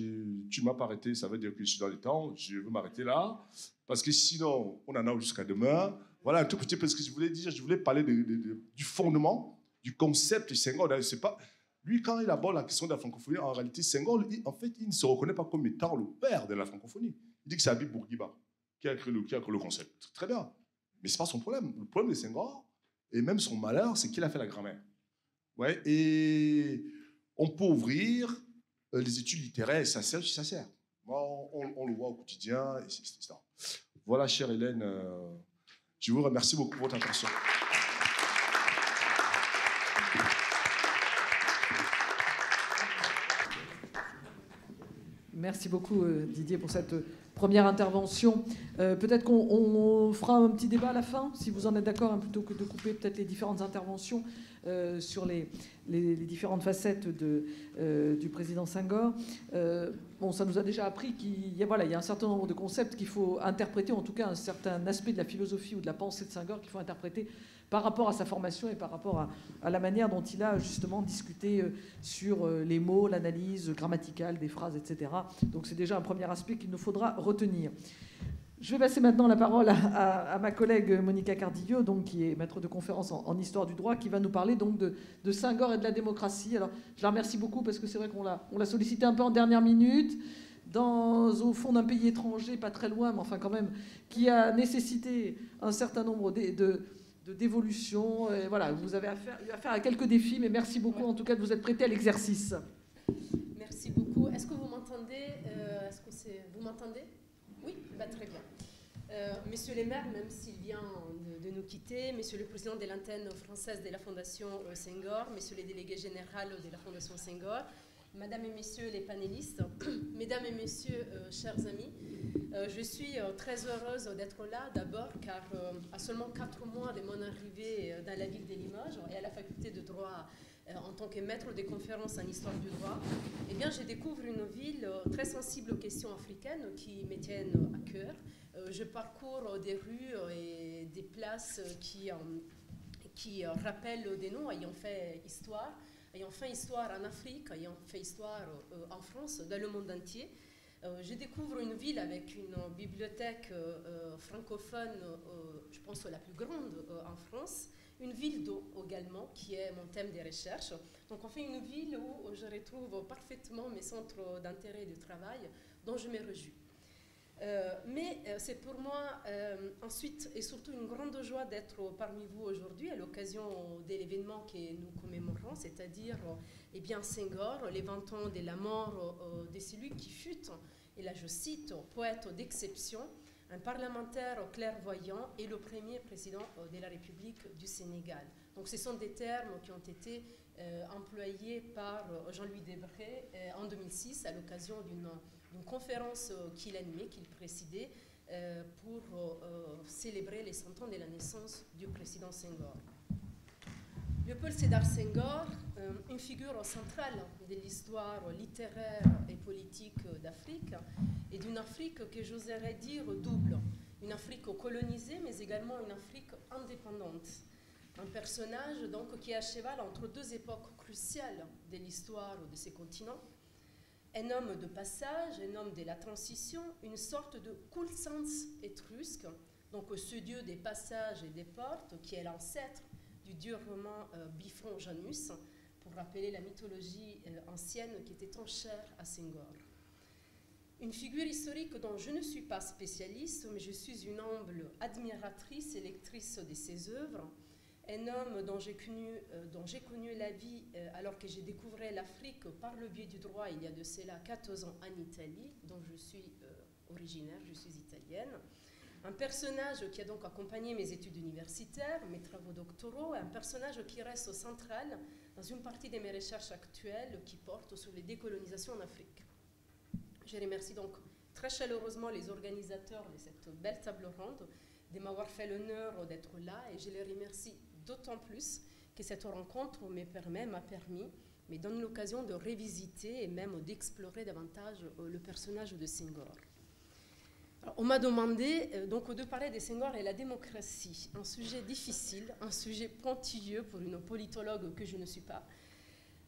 S10: ne m'as pas arrêté, ça veut dire que je suis dans le temps, je veux m'arrêter là, parce que sinon, on en a jusqu'à demain. Voilà un tout petit peu ce que je voulais dire. Je voulais parler du fondement, du concept de Senghor. C'est pas, lui, quand il aborde la question de la francophonie, en réalité, Senghor, en fait, il ne se reconnaît pas comme étant le père de la francophonie. Il dit que c'est Habib Bourguiba qui a créé le concept. Très bien. Mais ce n'est pas son problème. Le problème de Senghor, et même son malheur, c'est qu'il a fait la grammaire. Ouais, et on peut ouvrir les études littéraires, et ça sert. On le voit au quotidien, etc. Voilà, chère Hélène, je vous remercie beaucoup pour votre attention.
S9: Merci beaucoup Didier pour cette première intervention. Peut-être qu'on fera un petit débat à la fin, si vous en êtes d'accord, hein, plutôt que de couper peut-être les différentes interventions sur les différentes facettes du président Senghor. Bon, ça nous a déjà appris qu'il y a un certain nombre de concepts qu'il faut interpréter, en tout cas un certain aspect de la philosophie ou de la pensée de Senghor qu'il faut interpréter par rapport à sa formation et par rapport à la manière dont il a justement discuté sur les mots, l'analyse grammaticale des phrases, etc. Donc c'est déjà un premier aspect qu'il nous faudra retenir. Je vais passer maintenant la parole à ma collègue Monica Cardillo, donc, qui est maître de conférence en histoire du droit, qui va nous parler donc de Senghor et de la démocratie. Alors, je la remercie beaucoup parce que c'est vrai qu'on l'a sollicité un peu en dernière minute, au fond d'un pays étranger, pas très loin, mais enfin quand même, qui a nécessité un certain nombre d'évolutions. Voilà, vous avez affaire à quelques défis, mais merci beaucoup en tout cas de vous être prêté à l'exercice.
S11: Merci beaucoup. Est-ce que vous m'entendez? Vous m'entendez? Oui, très bien. Monsieur le maire, même s'il vient de nous quitter, monsieur le président de l'antenne française de la Fondation Senghor, monsieur le délégué général de la Fondation Senghor, madame et messieurs les panélistes, mesdames et messieurs, chers amis, je suis très heureuse d'être là, d'abord car à seulement 4 mois de mon arrivée dans la ville de Limoges et à la faculté de droit en tant que maître de conférences en histoire du droit, eh bien, je découvre une ville très sensible aux questions africaines qui me tiennent à cœur. Je parcours des rues et des places qui rappellent des noms ayant fait histoire en Afrique, ayant fait histoire en France, dans le monde entier. Je découvre une ville avec une bibliothèque francophone, je pense la plus grande en France, une ville d'eau également, qui est mon thème des recherches. Donc on fait une ville où je retrouve parfaitement mes centres d'intérêt et de travail, dont je me réjouis. Mais c'est pour moi ensuite et surtout une grande joie d'être parmi vous aujourd'hui à l'occasion de l'événement que nous commémorons, c'est-à-dire eh bien Senghor, les 20 ans de la mort de celui qui fut, et là je cite, poète d'exception, un parlementaire clairvoyant et le premier président de la République du Sénégal. Donc ce sont des termes qui ont été employés par Jean-Louis Debré en 2006 à l'occasion d'une conférence qu'il animait, qu'il présidait pour célébrer les 100 ans de la naissance du président Senghor. Léopold Sédar Senghor, une figure centrale de l'histoire littéraire et politique d'Afrique, et d'une Afrique que j'oserais dire double. Une Afrique colonisée, mais également une Afrique indépendante. Un personnage donc, qui est à cheval entre deux époques cruciales de l'histoire de ces continents. Un homme de passage, un homme de la transition, une sorte de Coulsens étrusque, donc ce dieu des passages et des portes, qui est l'ancêtre du dieu romain Bifron Janus, pour rappeler la mythologie ancienne qui était tant chère à Senghor. Une figure historique dont je ne suis pas spécialiste, mais je suis une humble admiratrice et lectrice de ses œuvres. Un homme dont j'ai connu la vie alors que j'ai découvert l'Afrique par le biais du droit il y a de cela 14 ans en Italie, dont je suis originaire, je suis italienne. Un personnage qui a donc accompagné mes études universitaires, mes travaux doctoraux, un personnage qui reste central dans une partie de mes recherches actuelles qui portent sur les décolonisations en Afrique. Je remercie donc très chaleureusement les organisateurs de cette belle table ronde de m'avoir fait l'honneur d'être là et je les remercie d'autant plus que cette rencontre m'a permis, me donne l'occasion de revisiter et même d'explorer davantage le personnage de Senghor. Alors, on m'a demandé donc de parler de Senghor et la démocratie, un sujet difficile, un sujet pointilleux pour une politologue que je ne suis pas,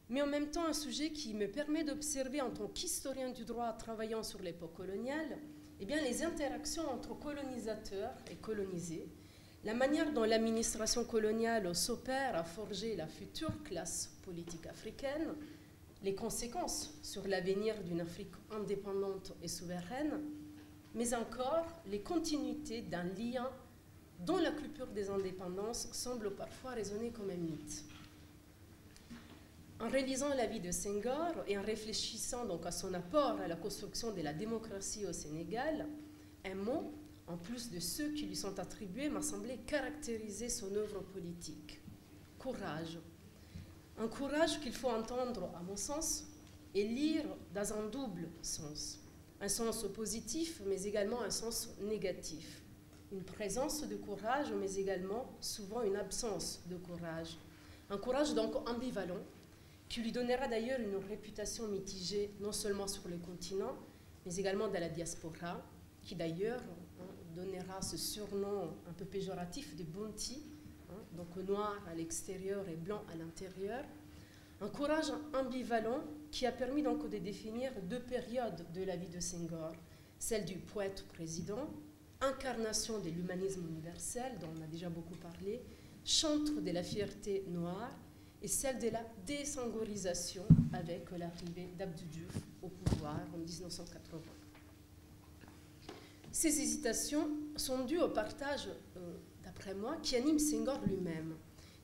S11: mais en même temps un sujet qui me permet d'observer en tant qu'historien du droit travaillant sur l'époque coloniale, eh bien, les interactions entre colonisateurs et colonisés, la manière dont l'administration coloniale s'opère à forger la future classe politique africaine, les conséquences sur l'avenir d'une Afrique indépendante et souveraine, mais encore les continuités d'un lien dont la culture des indépendances semble parfois résonner comme un mythe. En relisant la vie de Senghor et en réfléchissant donc à son apport à la construction de la démocratie au Sénégal, un mot, en plus de ceux qui lui sont attribués, m'a semblé caractériser son œuvre politique. Courage. Un courage qu'il faut entendre, à mon sens, et lire dans un double sens. Un sens positif, mais également un sens négatif. Une présence de courage, mais également souvent une absence de courage. Un courage donc ambivalent, qui lui donnera d'ailleurs une réputation mitigée, non seulement sur le continent, mais également dans la diaspora, qui d'ailleurs donnera ce surnom un peu péjoratif de bounty, donc noir à l'extérieur et blanc à l'intérieur. Un courage ambivalent qui a permis donc de définir deux périodes de la vie de Senghor, celle du poète-président, incarnation de l'humanisme universel, dont on a déjà beaucoup parlé, chantre de la fierté noire, et celle de la désengorisation avec l'arrivée d'Abdou Diouf au pouvoir en 1980. Ces hésitations sont dues au partage, d'après moi, qui anime Senghor lui-même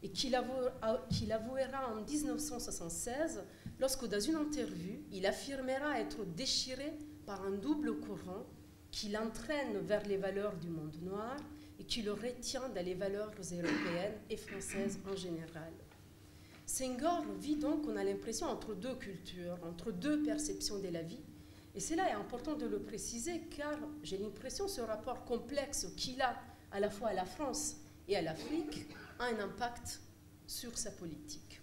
S11: et qu'il avouera en 1976 lorsque, dans une interview, il affirmera être déchiré par un double courant qui l'entraîne vers les valeurs du monde noir et qui le retient dans les valeurs européennes et françaises en général. Senghor vit donc, on a l'impression, entre deux cultures, entre deux perceptions de la vie. Et cela est important de le préciser car j'ai l'impression que ce rapport complexe qu'il a à la fois à la France et à l'Afrique a un impact sur sa politique.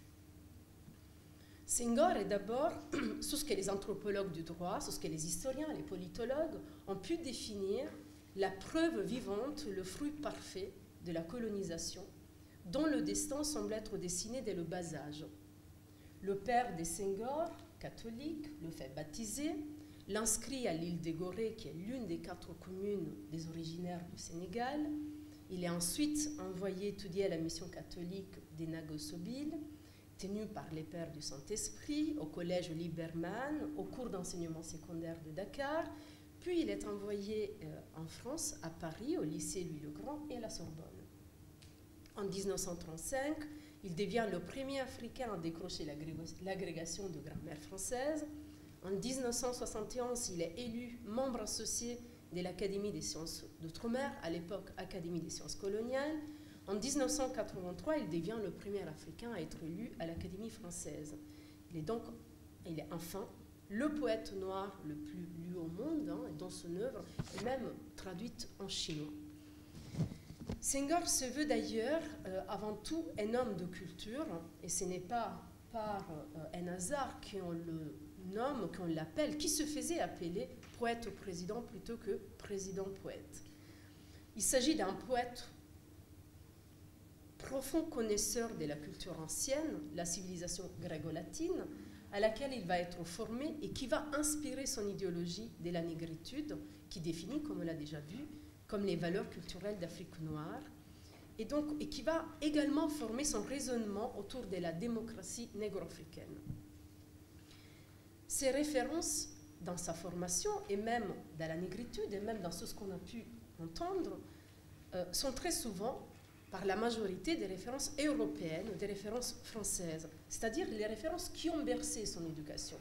S11: Senghor est d'abord, sur ce que les anthropologues du droit, sur ce que les historiens, les politologues ont pu définir la preuve vivante, le fruit parfait de la colonisation, dont le destin semble être dessiné dès le bas âge. Le père de Senghor, catholique, le fait baptiser, l'inscrit à l'île des Gorées, qui est l'une des 4 communes des originaires du Sénégal, Il est ensuite envoyé étudier à la mission catholique des Nagosobil, tenue par les Pères du Saint-Esprit, au collège Liberman, au cours d'enseignement secondaire de Dakar. Puis il est envoyé en France, à Paris, au lycée Louis-le-Grand et à la Sorbonne. En 1935, il devient le premier Africain à décrocher l'agrégation de grammaire française. En 1971, il est élu membre associé de l'Académie des sciences d'outre-mer, à l'époque Académie des sciences coloniales. En 1983, il devient le premier Africain à être élu à l'Académie française. Il est enfin le poète noir le plus lu au monde, hein, dont son œuvre est même traduite en chinois. Senghor se veut d'ailleurs avant tout un homme de culture, et ce n'est pas par un hasard qu'on le nomme, qu'on l'appelle, qui se faisait appeler poète au président plutôt que président-poète. Il s'agit d'un poète profond connaisseur de la culture ancienne, la civilisation gréco-latine, à laquelle il va être formé et qui va inspirer son idéologie de la négritude, qui définit, comme on l'a déjà vu, comme les valeurs culturelles d'Afrique noire, et qui va également former son raisonnement autour de la démocratie négro-africaine. Ces références dans sa formation, et même dans la négritude, et même dans ce qu'on a pu entendre, sont très souvent, par la majorité, des références européennes, des références françaises, c'est-à-dire les références qui ont bercé son éducation.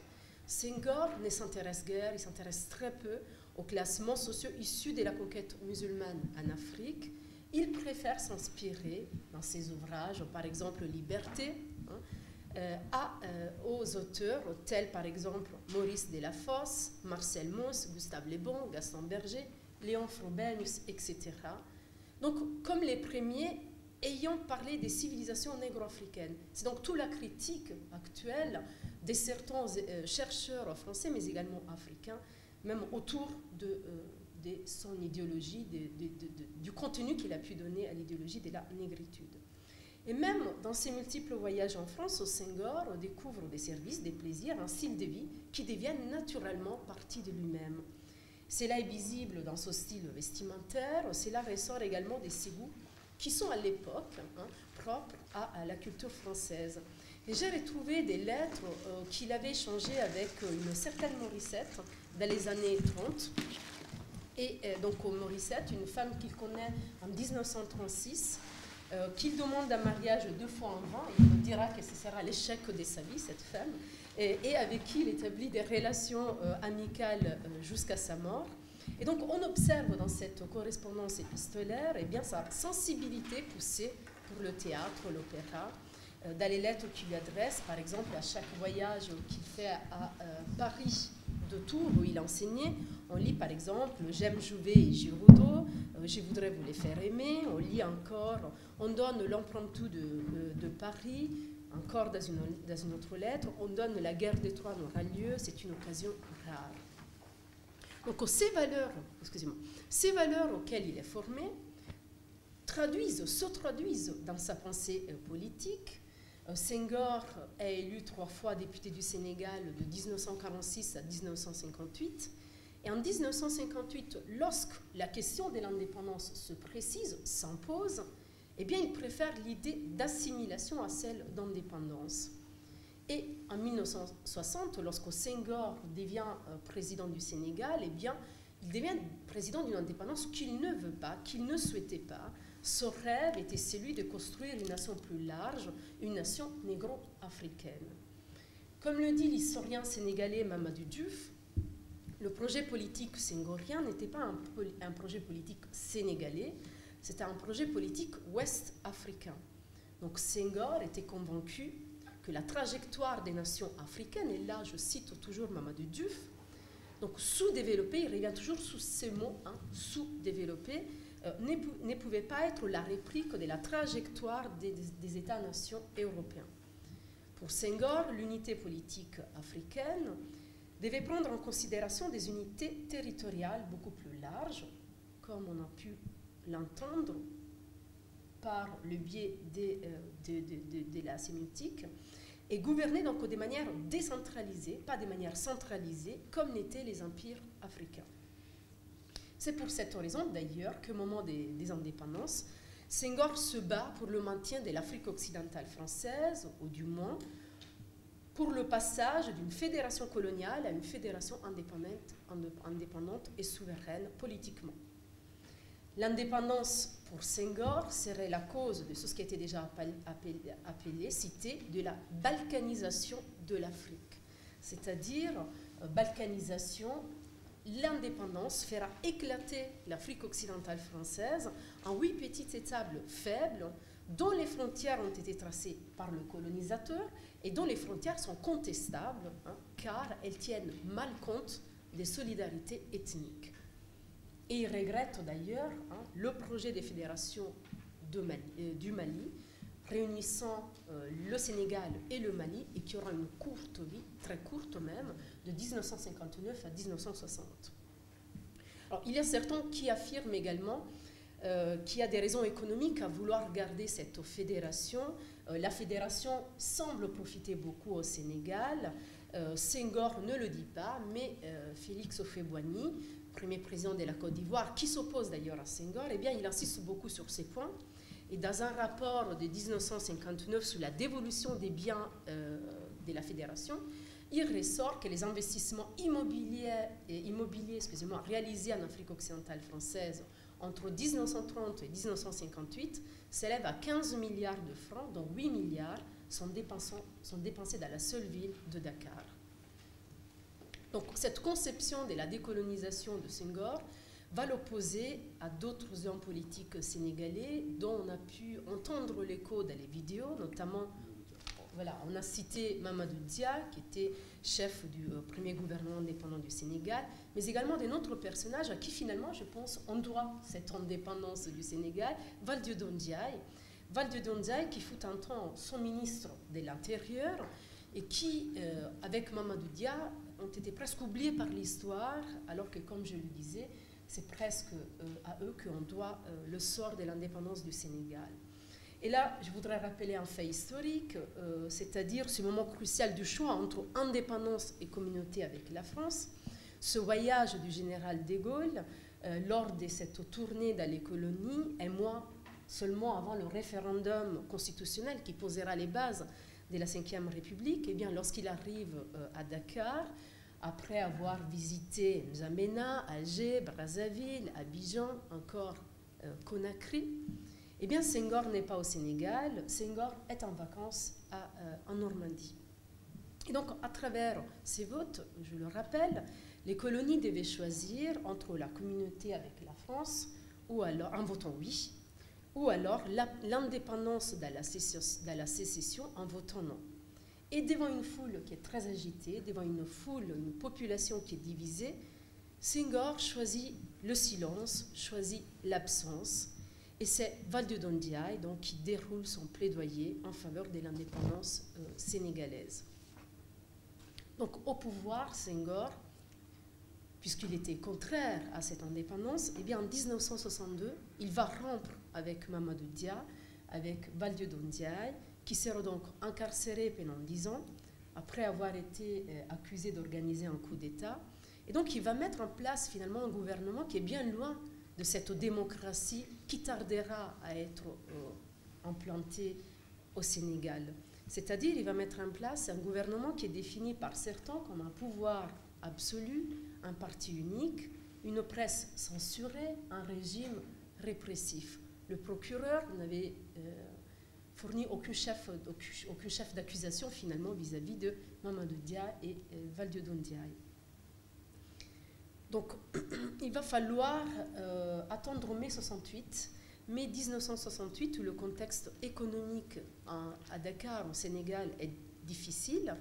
S11: Senghor ne s'intéresse guère, il s'intéresse très peu aux classements sociaux issus de la conquête musulmane en Afrique. Il préfère s'inspirer dans ses ouvrages, par exemple Liberté, aux auteurs tels par exemple Maurice Delafosse, Marcel Mauss, Gustave Le Bon, Gaston Berger, Léon Frobenius, etc. Donc, comme les premiers ayant parlé des civilisations négro-africaines. C'est donc toute la critique actuelle de certains chercheurs français, mais également africains, même autour de son idéologie, du contenu qu'il a pu donner à l'idéologie de la négritude. Et même dans ses multiples voyages en France, Senghor découvre des services, des plaisirs, un style de vie qui deviennent naturellement partie de lui-même. Cela est visible dans son style vestimentaire, cela ressort également de ses goûts qui sont à l'époque propres à la culture française. Et j'ai retrouvé des lettres qu'il avait échangées avec une certaine Morissette dans les années 30. Et donc Morissette, une femme qu'il connaît en 1936, qu'il demande un mariage 2 fois en 20, il me dira que ce sera l'échec de sa vie, cette femme, et avec qui il établit des relations amicales jusqu'à sa mort. Et donc on observe dans cette correspondance épistolaire sa sensibilité poussée pour le théâtre, l'opéra, dans les lettres qu'il lui adresse, par exemple à chaque voyage qu'il fait à Paris de Tours où il enseignait, on lit par exemple « J'aime Jouvet et Giroudot »,« Je voudrais vous les faire aimer », on lit encore « On donne l'impromptu de Paris », encore dans une autre lettre, « On donne la guerre des Trois n'aura lieu, c'est une occasion rare ». Donc ces valeurs auxquelles il est formé se traduisent dans sa pensée politique. Senghor est élu 3 fois député du Sénégal de 1946 à 1958. Et en 1958, lorsque la question de l'indépendance se précise, s'impose, eh bien, il préfère l'idée d'assimilation à celle d'indépendance. Et en 1960, lorsque Senghor devient président du Sénégal, eh bien, il devient président d'une indépendance qu'il ne veut pas, qu'il ne souhaitait pas. Son rêve était celui de construire une nation plus large, une nation négro-africaine. Comme le dit l'historien sénégalais Mamadou Diouf, le projet politique senghorien n'était pas un projet politique sénégalais, c'était un projet politique ouest-africain. Donc Senghor était convaincu que la trajectoire des nations africaines, et là je cite toujours Mamadou Diouf, donc sous-développé, il revient toujours sous ces mots, sous-développé, ne pouvait pas être la réplique de la trajectoire des États-nations européens. Pour Senghor, l'unité politique africaine devait prendre en considération des unités territoriales beaucoup plus larges, comme on a pu l'entendre par le biais de la sémiotique, et gouverner donc de manière décentralisée, pas de manière centralisée, comme l'étaient les empires africains. C'est pour cette raison, d'ailleurs, qu'au moment des indépendances, Senghor se bat pour le maintien de l'Afrique occidentale française, ou du moins pour le passage d'une fédération coloniale à une fédération indépendante et souveraine politiquement. L'indépendance pour Senghor serait la cause de ce qui a été déjà cité, de la balkanisation de l'Afrique. C'est-à-dire, balkanisation, l'indépendance fera éclater l'Afrique occidentale française en 8 petites étapes faibles dont les frontières ont été tracées par le colonisateur et dont les frontières sont contestables, car elles tiennent mal compte des solidarités ethniques. Et il regrette d'ailleurs le projet de fédération du Mali, réunissant le Sénégal et le Mali, et qui aura une courte vie, très courte même, de 1959 à 1960. Alors, il y a certains qui affirment également qu'il y a des raisons économiques à vouloir garder cette fédération. La fédération semble profiter beaucoup au Sénégal. Senghor ne le dit pas, mais Félix Houphouët-Boigny, premier président de la Côte d'Ivoire, qui s'oppose d'ailleurs à Senghor, eh bien, il insiste beaucoup sur ces points. Et dans un rapport de 1959 sur la dévolution des biens de la fédération, il ressort que les investissements immobiliers réalisés en Afrique occidentale française entre 1930 et 1958 s'élèvent à 15 milliards de francs, dont 8 milliards sont dépensés dans la seule ville de Dakar. Donc cette conception de la décolonisation de Senghor va l'opposer à d'autres hommes politiques sénégalais dont on a pu entendre l'écho dans les vidéos, notamment, voilà, on a cité Mamadou Dia, qui était chef du premier gouvernement indépendant du Sénégal, mais également d'un autre personnage à qui finalement, je pense, on doit cette indépendance du Sénégal, Valdiodio Ndiaye. Valdiodio Ndiaye, qui fut un temps son ministre de l'Intérieur et qui, avec Mamadou Dia, ont été presque oubliés par l'histoire, alors que, comme je le disais, c'est presque à eux qu'on doit le sort de l'indépendance du Sénégal. Et là, je voudrais rappeler un fait historique, c'est-à-dire ce moment crucial du choix entre indépendance et communauté avec la France. Ce voyage du général de Gaulle, lors de cette tournée dans les colonies, un mois seulement avant le référendum constitutionnel qui posera les bases de la Ve République, eh bien, lorsqu'il arrive à Dakar, après avoir visité N'Djamena, Alger, Brazzaville, Abidjan, encore Conakry, eh bien, Senghor n'est pas au Sénégal, Senghor est en vacances en Normandie. Et donc, à travers ces votes, je le rappelle, les colonies devaient choisir entre la communauté avec la France, ou alors, en votant oui, ou alors l'indépendance de la sécession en votant non. Et devant une foule qui est très agitée, devant une population qui est divisée, Senghor choisit le silence, choisit l'absence. Et c'est Valdiodio Ndiaye donc, qui déroule son plaidoyer en faveur de l'indépendance sénégalaise. Donc au pouvoir, Senghor, puisqu'il était contraire à cette indépendance, eh bien, en 1962, il va rompre avec Mamadou Dia, avec Valdiodio Ndiaye, qui sera donc incarcéré pendant 10 ans, après avoir été accusé d'organiser un coup d'État. Et donc, il va mettre en place finalement un gouvernement qui est bien loin de cette démocratie qui tardera à être implantée au Sénégal. C'est-à-dire, il va mettre en place un gouvernement qui est défini par certains comme un pouvoir absolu, un parti unique, une presse censurée, un régime répressif. Le procureur n'avait fourni aucun chef d'accusation finalement vis-à-vis de Mamadou Dia et Valdiodio Ndiaye. Donc, il va falloir attendre mai 68, mai 1968, où le contexte économique à Dakar, au Sénégal, est difficile.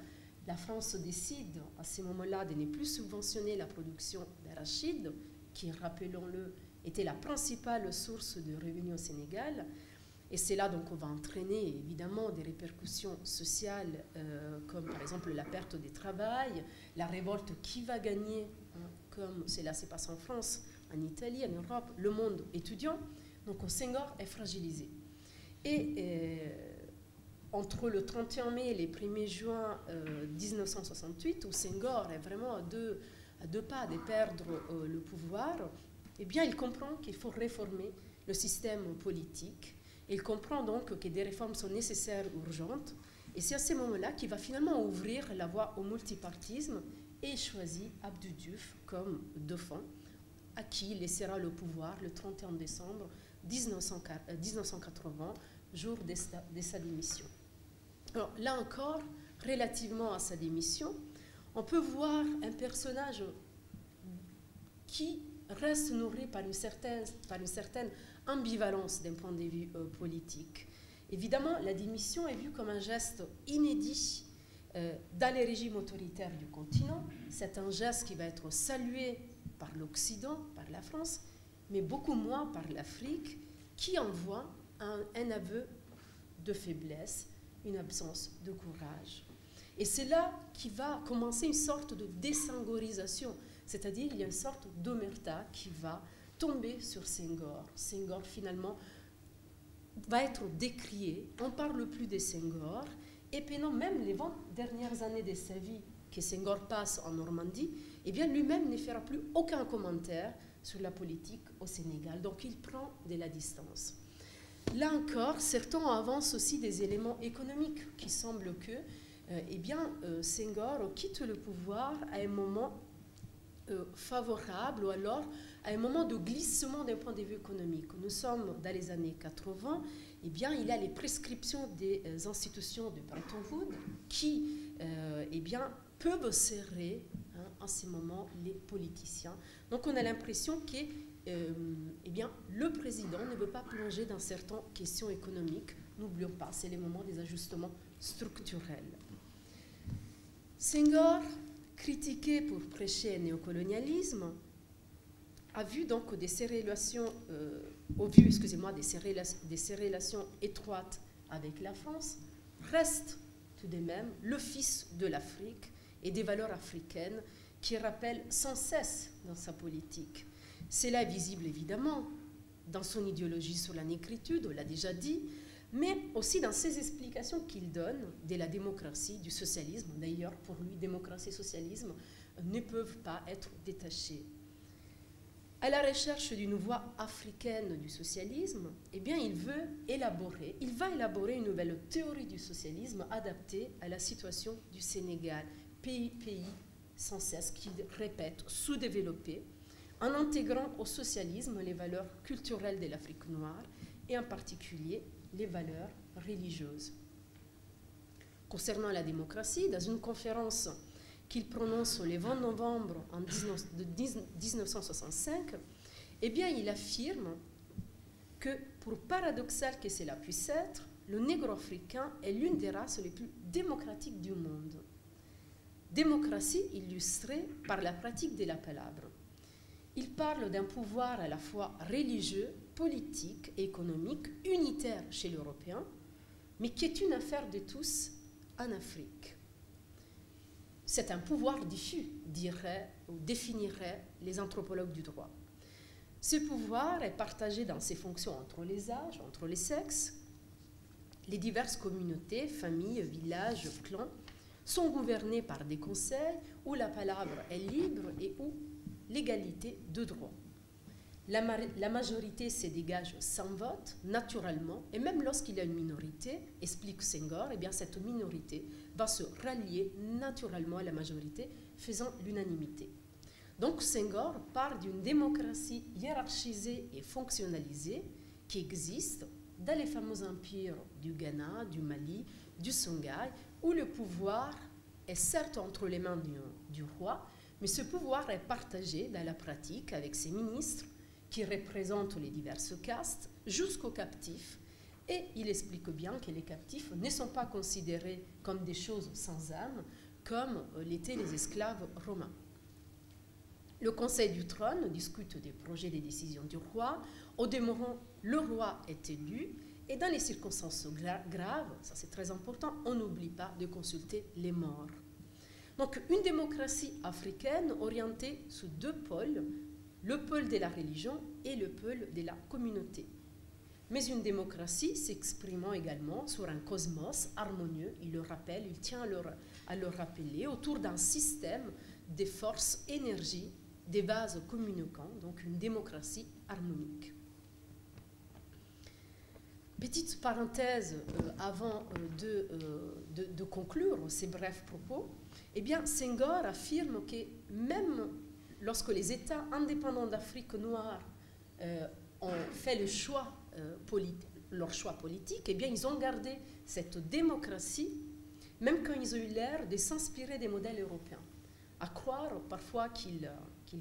S11: La France décide à ce moment-là de ne plus subventionner la production d'arachide, qui, rappelons-le, était la principale source de revenus au Sénégal. Et c'est là donc qu'on va entraîner évidemment des répercussions sociales comme par exemple la perte du travail, la révolte qui va gagner, comme cela s'est passé en France, en Italie, en Europe, le monde étudiant. Donc Senghor est fragilisé. Et entre le 31 mai et le 1er juin 1968, où Senghor est vraiment à deux pas de perdre le pouvoir, eh bien il comprend qu'il faut réformer le système politique. Il comprend donc que des réformes sont nécessaires, urgentes, et c'est à ce moment-là qu'il va finalement ouvrir la voie au multipartisme et choisit Abdou Diouf comme dauphin, à qui il laissera le pouvoir le 31 décembre 1980, jour de sa démission. Alors, là encore, relativement à sa démission, on peut voir un personnage qui reste nourri par une certaine ambivalence d'un point de vue politique. Évidemment, la démission est vue comme un geste inédit dans les régimes autoritaires du continent. C'est un geste qui va être salué par l'Occident, par la France, mais beaucoup moins par l'Afrique, qui en voit un aveu de faiblesse, une absence de courage. Et c'est là qu'il va commencer une sorte de désengorisation, c'est-à-dire il y a une sorte d'omerta qui va tomber sur Senghor. Senghor, finalement, va être décrié, on ne parle plus de Senghor, et pendant même les 20 dernières années de sa vie que Senghor passe en Normandie, eh bien lui-même ne fera plus aucun commentaire sur la politique au Sénégal, donc il prend de la distance. Là encore, certains avancent aussi des éléments économiques qui semblent que Senghor quitte le pouvoir à un moment favorable ou alors à un moment de glissement d'un point de vue économique. Nous sommes dans les années 80, eh bien, il y a les prescriptions des institutions de Bretton Woods qui peuvent serrer en ce moment les politiciens. Donc on a l'impression que le président ne veut pas plonger dans certaines questions économiques. N'oublions pas, c'est le moment des ajustements structurels. Senghor, critiqué pour prêcher un néocolonialisme, a vu donc des relations étroites avec la France, reste tout de même le fils de l'Afrique et des valeurs africaines qui rappelle sans cesse dans sa politique. C'est là visible évidemment dans son idéologie sur la négritude, on l'a déjà dit, mais aussi dans ses explications qu'il donne de la démocratie, du socialisme. D'ailleurs, pour lui, démocratie et socialisme ne peuvent pas être détachés. À la recherche d'une voie africaine du socialisme, eh bien, il va élaborer une nouvelle théorie du socialisme adaptée à la situation du Sénégal, pays sans cesse qui répète sous-développé, en intégrant au socialisme les valeurs culturelles de l'Afrique noire et en particulier les valeurs religieuses. Concernant la démocratie, dans une conférence qu'il prononce le 20 novembre 1965, eh bien, il affirme que, pour paradoxal que cela puisse être, le négro-africain est l'une des races les plus démocratiques du monde. Démocratie illustrée par la pratique de la palabre. Il parle d'un pouvoir à la fois religieux, politique et économique unitaire chez l'Européen, mais qui est une affaire de tous en Afrique. C'est un pouvoir diffus, diraient ou définiraient les anthropologues du droit. Ce pouvoir est partagé dans ses fonctions entre les âges, entre les sexes. Les diverses communautés, familles, villages, clans sont gouvernés par des conseils où la palabre est libre et où l'égalité de droit. La majorité se dégage sans vote, naturellement, et même lorsqu'il y a une minorité, explique Senghor, eh bien cette minorité va se rallier naturellement à la majorité, faisant l'unanimité. Donc Senghor part d'une démocratie hiérarchisée et fonctionnalisée qui existe dans les fameux empires du Ghana, du Mali, du Songhai, où le pouvoir est certes entre les mains du roi, mais ce pouvoir est partagé dans la pratique avec ses ministres qui représentent les diverses castes jusqu'aux captifs. Et il explique bien que les captifs ne sont pas considérés comme des choses sans âme, comme l'étaient les esclaves romains. Le Conseil du trône discute des projets et des décisions du roi. Au demeurant, le roi est élu. Et dans les circonstances graves, ça c'est très important, on n'oublie pas de consulter les morts. Donc une démocratie africaine orientée sous deux pôles, le pôle de la religion et le pôle de la communauté. Mais une démocratie s'exprimant également sur un cosmos harmonieux, il le rappelle, il tient à le rappeler, autour d'un système des forces, énergie, des vases communicants, donc une démocratie harmonique. Petite parenthèse avant de conclure ces brefs propos, eh bien, Senghor affirme que même lorsque les États indépendants d'Afrique noire ont fait le choix, leur choix politique, eh bien, ils ont gardé cette démocratie, même quand ils ont eu l'air de s'inspirer des modèles européens. À croire parfois qu'il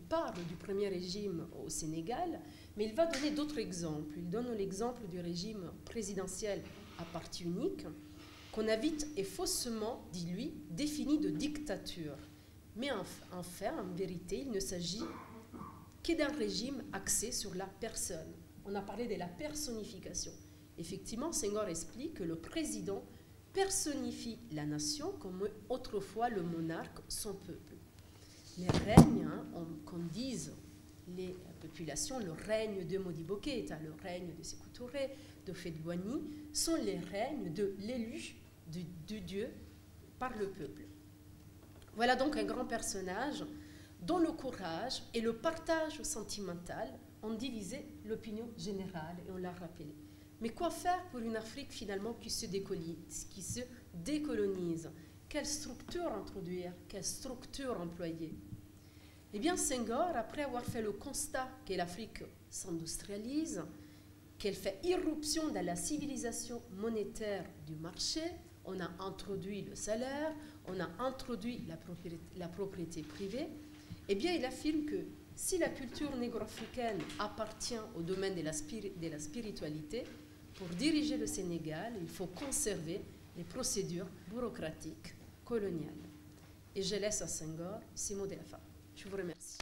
S11: parle du premier régime au Sénégal, mais il va donner d'autres exemples. Il donne l'exemple du régime présidentiel à parti unique, qu'on a vite et faussement, dit lui, défini de dictature. Mais en fait, en vérité, il ne s'agit que d'un régime axé sur la personne. On a parlé de la personnification. Effectivement, Senghor explique que le président personnifie la nation comme autrefois le monarque son peuple. Les règnes, qu'on dise les populations, le règne de Modibo Keïta, le règne de Sékou Touré, de Houphouët-Boigny, sont les règnes de l'élu du Dieu par le peuple. Voilà donc un grand personnage dont le courage et le partage sentimental ont divisé l'opinion générale, et on l'a rappelé. Mais quoi faire pour une Afrique finalement qui se décolonise? Quelle structure introduire? Quelle structure employer? Eh bien, Senghor, après avoir fait le constat que l'Afrique s'industrialise, qu'elle fait irruption dans la civilisation monétaire du marché, on a introduit le salaire, on a introduit la propriété privée, eh bien, il affirme que si la culture négro-africaine appartient au domaine de la spiritualité, pour diriger le Sénégal, il faut conserver les procédures bureaucratiques coloniales. Et je laisse à Senghor ces mots de la fin. Je vous remercie.